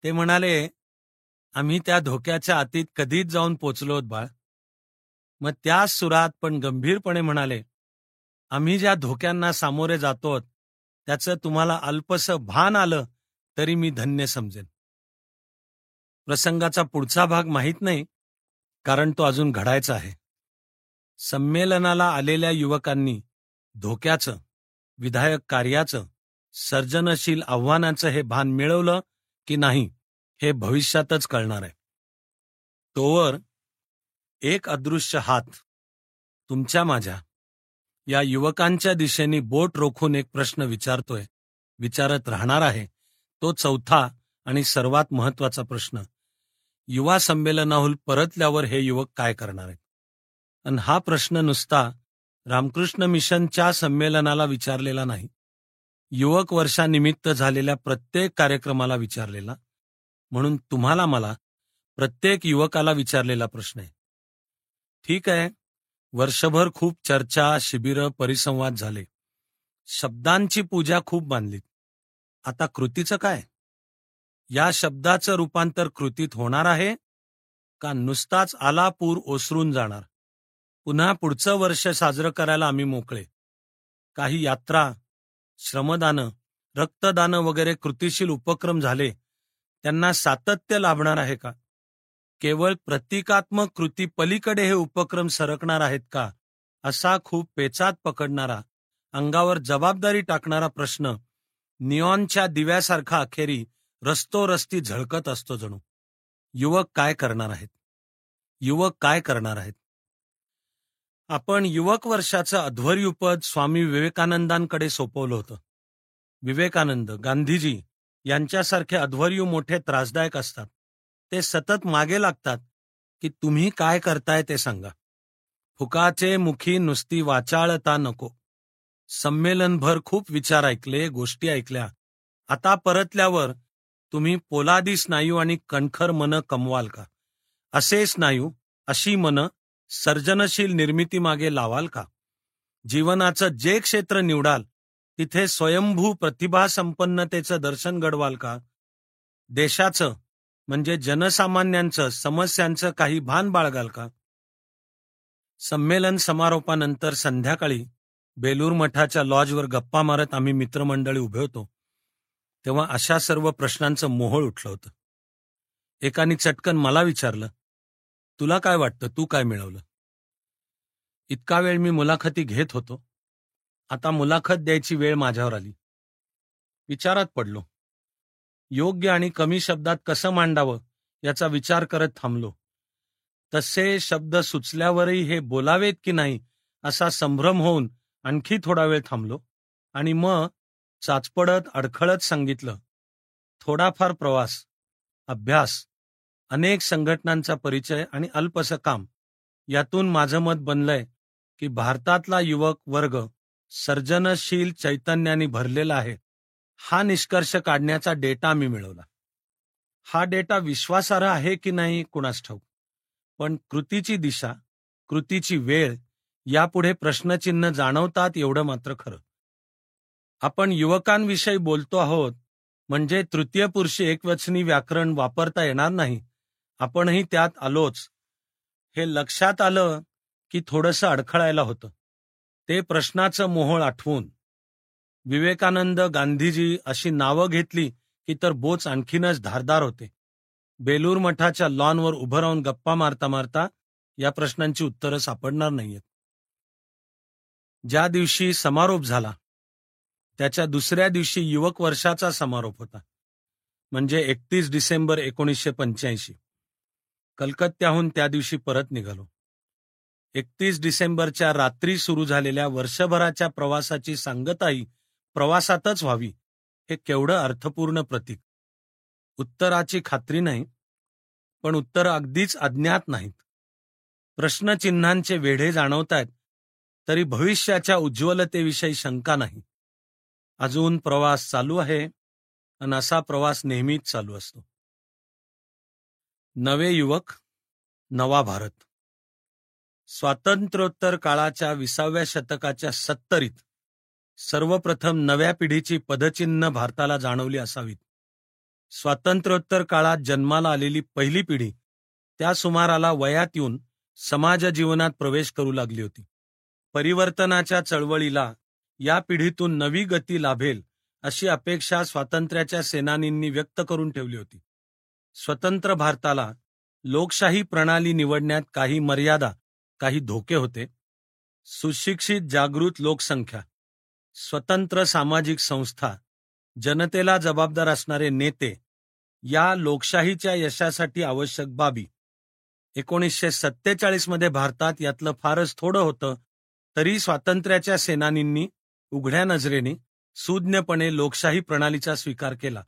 Speaker 1: ते म्हणाले, आम्ही त्या धोक्याच्या आतीत कधीच जाऊन पोचलोत बाळ. मग त्याच सुरात पण गंभीरपणे म्हणाले, आम्ही ज्या धोक्यांना सामोरे जातोत त्याचं तुम्हाला अल्पसं भान आलं तरी मी धन्य समजेन. प्रसंगाचा पुढचा भाग माहीत नाही, कारण तो अजून घडायचा आहे. संमेलनाला आलेल्या युवकांनी धोक्याचं, विधायक कार्याचं, सर्जनशील आव्हानाचं हे भान मिळवलं की नाही हे भविष्यातच कळणार आहे. तोवर एक अदृश्य हात तुमच्या माझ्या या युवकांच्या दिशेने बोट रोखून एक प्रश्न विचारतोय, विचारत राहणार आहे. तो चौथा आणि सर्वात महत्वाचा प्रश्न, युवा संमेलनाहून परतल्यावर हे युवक काय करणार आहेत? आणि हा प्रश्न नुसता रामकृष्ण मिशनच्या संमेलनाला विचारलेला नाही, युवक वर्षानिमित्त झालेल्या प्रत्येक कार्यक्रमाला विचारलेला, म्हणून तुम्हाला मला प्रत्येक युवकाला विचारलेला प्रश्न आहे. ठीक आहे, वर्षभर खूप चर्चा, शिबिरं, परिसंवाद झाले, शब्दांची पूजा खूप बांधलीत. आता कृतीचं काय? या शब्दाचं रूपांतर कृतीत होणार आहे का नुसताच आला पूर ओसरून जाणार? पुन्हा पुढचं वर्ष साजरं करायला आम्ही मोकळे. काही यात्रा, श्रमदानं, रक्तदानं वगैरे कृतिशील उपक्रम झाले, त्यांना सातत्य लाभणार आहे का? केवळ प्रतिकात्मक कृती पलीकडे हे उपक्रम सरकणार आहेत का? असा खूप पेचात पकडणारा, अंगावर जबाबदारी टाकणारा प्रश्न निऑनच्या दिव्यासारखा अखेरी रस्तोरस्ती झळकत असतो जणू. युवक काय करणार आहेत? युवक काय करणार आहेत? आपण युवक वर्षाचं अध्वर्युपद स्वामी विवेकानंदांकडे सोपवलं होतं. विवेकानंद, गांधीजी यांच्यासारखे अध्वर्यू मोठे त्रासदायक असतात. ते सतत मागे लागतात की तुम्ही काय करताय ते सांगा. फुकाचे मुखी नुसती वाचाळता नको. संमेलनभर खूप विचार ऐकले, गोष्टी ऐकल्या. आता परतल्यावर तुम्ही पोलादी स्नायू आणि कणखर मनं कमवाल का? असे स्नायू, अशी मनं सर्जनशील निर्मितीमागे लावाल का? जीवनाचं जे क्षेत्र निवडाल तिथे स्वयंभू प्रतिभा संपन्नतेचं दर्शन घडवाल का? देशाचं म्हणजे जनसामान्यांचं समस्यांचं काही भान बाळगाल का? संमेलन समारोपानंतर संध्याकाळी बेलूर मठाच्या लॉजवर गप्पा मारत आम्ही मित्रमंडळी उभे होतो, तेव्हा अशा सर्व प्रश्नांचं मोहोळ उठलं होतं. एकाने चटकन मला विचारलं, तुला काय वाटतं, तू काय मिळवलं? इतका वेळ मी मुलाखती घेत होतो. आता मुलाखत द्यायची वेळ माझ्यावर आली. विचारात पडलो. योग्य आणि कमी शब्दात कसं मांडावं याचा विचार करत थांबलो. तसे शब्द सुचल्यावरही हे बोलावेत की नाही असा संभ्रम होऊन आणखी थोडा वेळ थांबलो आणि मग चाचपडत अडखळत सांगितलं, थोडाफार प्रवास, अभ्यास, अनेक संघटनांचा परिचय आणि अल्पसं काम, यातून माझं मत बनलंय की भारतातला युवक वर्ग सर्जनशील चैतन्याने भरलेला आहे. हा निष्कर्ष काढण्याचा डेटा मी मिळवला. हा डेटा विश्वासार्ह आहे की नाही कुणास ठाऊक, पण कृतीची दिशा, कृतीची वेळ यापुढे प्रश्नचिन्ह जाणवतात एवढं मात्र खरं. आपण युवकांविषयी बोलतो आहोत म्हणजे तृतीय पुरुषी एकवचनी व्याकरण वापरता येणार नाही. आपणही त्यात आलोच. हे लक्षात आलं की थोडंसं अडखळायला होतं. ते प्रश्नाचं मोहोळ आठवून विवेकानंद, गांधीजी अशी नावं घेतली की तर बोच आणखीनच धारदार होते. बेलूर मठाच्या लॉनवर उभं राहून गप्पा मारता मारता या प्रश्नांची उत्तरं सापडणार नाहीयेत. ज्या दिवशी समारोप झाला त्याच्या दुसऱ्या दिवशी युवक वर्षाचा समारोप होता, म्हणजे 31 डिसेंबर 1985. कलकत्त्याहून त्या दिवशी परत निघालो. 31 डिसेंबरच्या रात्री सुरू झालेल्या वर्षभराच्या प्रवासाची सांगताही प्रवासातच व्हावी, हे केवढं अर्थपूर्ण प्रतीक. उत्तराची खात्री नाही, पण उत्तरं अगदीच अज्ञात नाहीत. प्रश्नचिन्हांचे वेढे जाणवतायत, तरी भविष्याच्या उज्ज्वलतेविषयी शंका नाही. अजून प्रवास चालू आहे आणि असा प्रवास नेहमीच चालू असतो. नवे युवक, नवा भारत. स्वातंत्र्योत्तर काळाच्या 20व्या शतकाच्या 70रीत सर्वप्रथम नव्या पिढीची पदचिन्ह भारताला जाणवली असावीत. स्वातंत्र्योत्तर काळात जन्माला आलेली पहिली पिढी त्या सुमाराला वयात येऊन समाज जीवनात प्रवेश करू लागली होती. परिवर्तनाच्या चळवळीला या पिढीतून नवी गती लाभेल अशी अपेक्षा स्वातंत्र्याच्या सेनानींनी व्यक्त करून ठेवली होती. स्वतंत्र भारताला लोकशाही प्रणाली निवडण्यात काही मर्यादा, काही धोके होते. सुशिक्षित जागृत लोकसंख्या, स्वतंत्र सामाजिक संस्था, जनतेला जबाबदार असणारे नेते या लोकशाहीच्या यशासाठी आवश्यक बाबी. 1947 मध्ये भारतात यातलं फारच थोडं होतं, तरी स्वातंत्र्याच्या सेनानींनी उघड्या नजरेने सुज्ञपणे लोकशाही प्रणालीचा स्वीकार केला.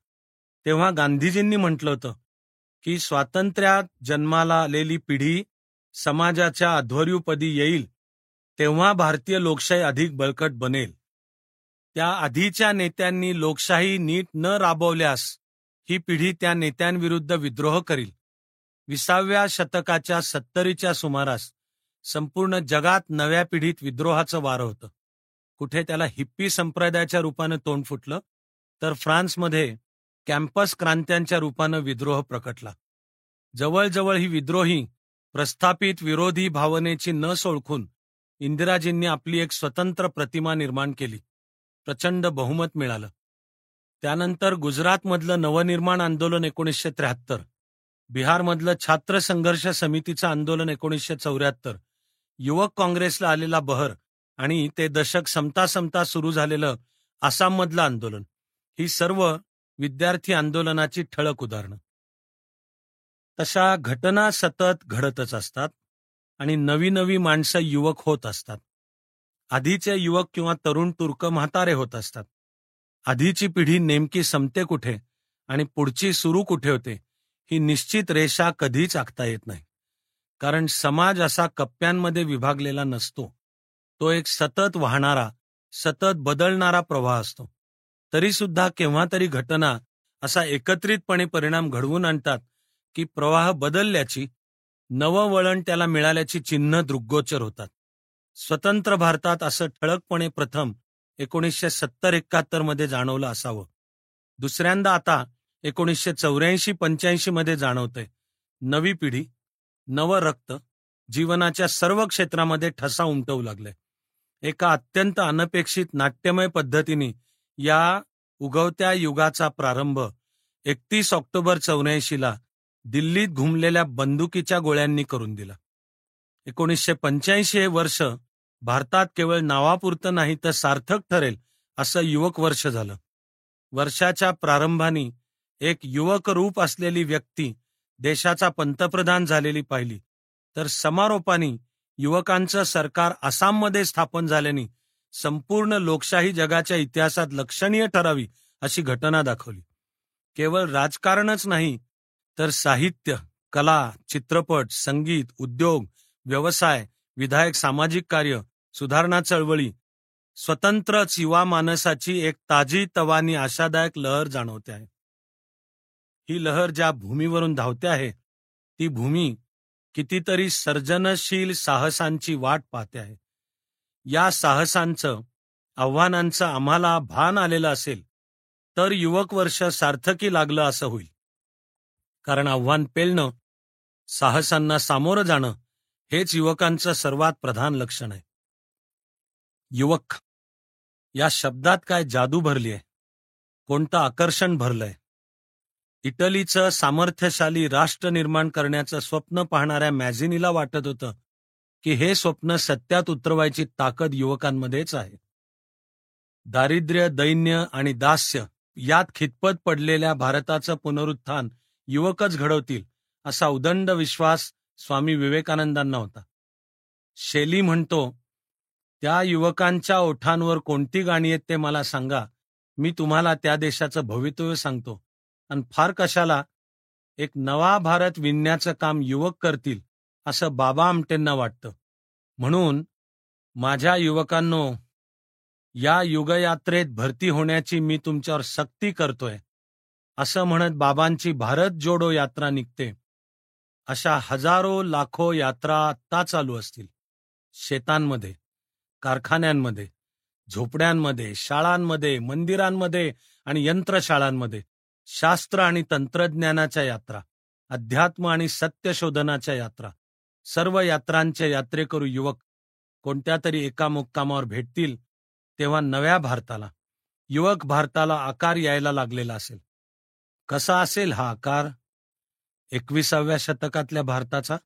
Speaker 1: तेव्हा गांधीजींनी म्हटलं होतं की स्वातंत्र्यात जन्माला आलेली पिढी समाजाच्या अध्वर्यूपदी येईल तेव्हा भारतीय लोकशाही अधिक बळकट बनेल. त्या आधीच्या नेत्यांनी लोकशाही नीट न राबवल्यास ही पिढी त्या नेत्यांविरुद्ध विद्रोह करील. 20व्या शतकाच्या 70च्या सुमारास संपूर्ण जगात नव्या पिढीत विद्रोहाचं वारं होतं. कुठे त्याला हिप्पी संप्रदायाच्या रूपानं तोंड फुटलं, तर फ्रान्समध्ये कॅम्पस क्रांत्यांच्या रूपानं विद्रोह प्रकटला. जवळजवळ ही विद्रोही प्रस्थापित विरोधी भावनेची नस ओळखून इंदिराजींनी आपली एक स्वतंत्र प्रतिमा निर्माण केली. प्रचंड बहुमत मिळालं. त्यानंतर गुजरातमधलं नवनिर्माण आंदोलन 1973, बिहारमधलं छात्र संघर्ष समितीचं आंदोलन 1974, युवक काँग्रेसला आलेला बहर आणि ते दशक संपता संपता सुरू झालेलं आसाममधलं आंदोलन, ही सर्व विद्यार्थी आंदोलनाची ठळक उदाहरणं. तशा घटना सतत घडतच असतात आणि नवी नवी माणसं युवक होत असतात. आधीचे युवक किंवा तरुण तुर्क म्हातारे होत असतात. आधीची पिढी नेमकी संपते कुठे आणि पुढची सुरू कुठे होते, ही निश्चित रेषा कधीच आखता येत नाही. कारण समाज असा कप्प्यांमध्ये विभागलेला नसतो. तो एक सतत वाहणारा, सतत बदलणारा प्रवाह असतो. तरी सुद्धा केव्हा तरी घटना असा एकत्रितपणे परिणाम घडवून आणतात की प्रवाह बदलल्याची, नवं वळण त्याला मिळाल्याची चिन्ह दृग्गोचर होतात. स्वतंत्र भारतात असं ठळकपणे प्रथम 1970-71 मध्ये जाणवलं असावं. दुसऱ्यांदा आता 1984-85 मध्ये जाणवतंय. नवी पिढी, नवं रक्त जीवनाच्या सर्व क्षेत्रामध्ये ठसा उमटवू लागलंय. एका अत्यंत अनपेक्षित नाट्यमय पद्धतीने या उगवत्या युगाचा प्रारंभ 31 ऑक्टोबर 84ला दिल्लीत घुमलेल्या बंदुकीच्या गोळ्यांनी करून दिला. 1985 हे वर्ष भारतात केवळ नावापुरतं नाही तर सार्थक ठरेल असं युवक वर्ष झालं. वर्षाच्या प्रारंभाने एक युवक रूप असलेली व्यक्ती देशाचा पंतप्रधान झालेली पाहिली, तर समारोपाने युवकांचं सरकार आसाममध्ये स्थापन झाल्याने संपूर्ण लोकशाही जगाच्या इतिहासात लक्षणीय ठरावी अशी घटना दाखवली. केवळ राजकारणच नाही तर साहित्य, कला, चित्रपट, संगीत, उद्योग, व्यवसाय, विधायक, सामाजिक कार्य, सुधारणा चळवळी, स्वतंत्रच युवा मानसाची एक ताजी तवानी आशादायक लहर जाणवते आहे. ही लहर ज्या भूमीवरून धावते आहे ती भूमी कितीतरी सर्जनशील साहसांची वाट पाहते आहे. या साहसांचं, आव्हानांचं आम्हाला भान आलेलं असेल तर युवक वर्ष सार्थकी लागलं असं होईल. कारण आव्हान पेलणं, साहसांना सामोरं जाणं हेच युवकांचं सर्वात प्रधान लक्षण आहे. युवक या शब्दात काय जादू भरली आहे, कोणतं आकर्षण भरलंय. इटलीचं सामर्थ्यशाली राष्ट्र निर्माण करण्याचं स्वप्न पाहणाऱ्या मॅझिनीला वाटत होतं की हे स्वप्न सत्यात उतरवायची ताकद युवकांमध्येच आहे. दारिद्र्य, दैन्य आणि दास्य यात खितपत पडलेल्या भारताचं पुनरुत्थान युवकच घडवतील असा उदंड विश्वास स्वामी विवेकानंदांना होता. शेली म्हणतो, त्या युवकांच्या ओठांवर कोणती गाणी आहेत ते मला सांगा, मी तुम्हाला त्या देशाचं भवितव्य सांगतो. आणि फार कशाला, एक नवा भारत विणण्याचं काम युवक करतील असं बाबा आमटेंना वाटतं. म्हणून माझ्या युवकांनो, या युगयात्रेत भरती होण्याची मी तुमच्यावर सक्ती करतोय, असं म्हणत बाबांची भारत जोडो यात्रा निघते. अशा हजारो लाखो यात्रा आत्ता चालू असतील. शेतांमध्ये, कारखान्यांमध्ये, झोपड्यांमध्ये, शाळांमध्ये, मंदिरांमध्ये आणि यंत्रशाळांमध्ये शास्त्र आणि तंत्रज्ञानाच्या यात्रा, अध्यात्म आणि सत्यशोधनाच्या यात्रा, सर्व यात्रांचे यात्रेकरू युवक कोणत्या तरी एका मुक्कामावर भेटतील, तेव्हा नव्या भारताला, युवक भारताला आकार यायला लागलेला असेल. कसा असेल हा आकार 21व्या शतकातल्या भारताचा?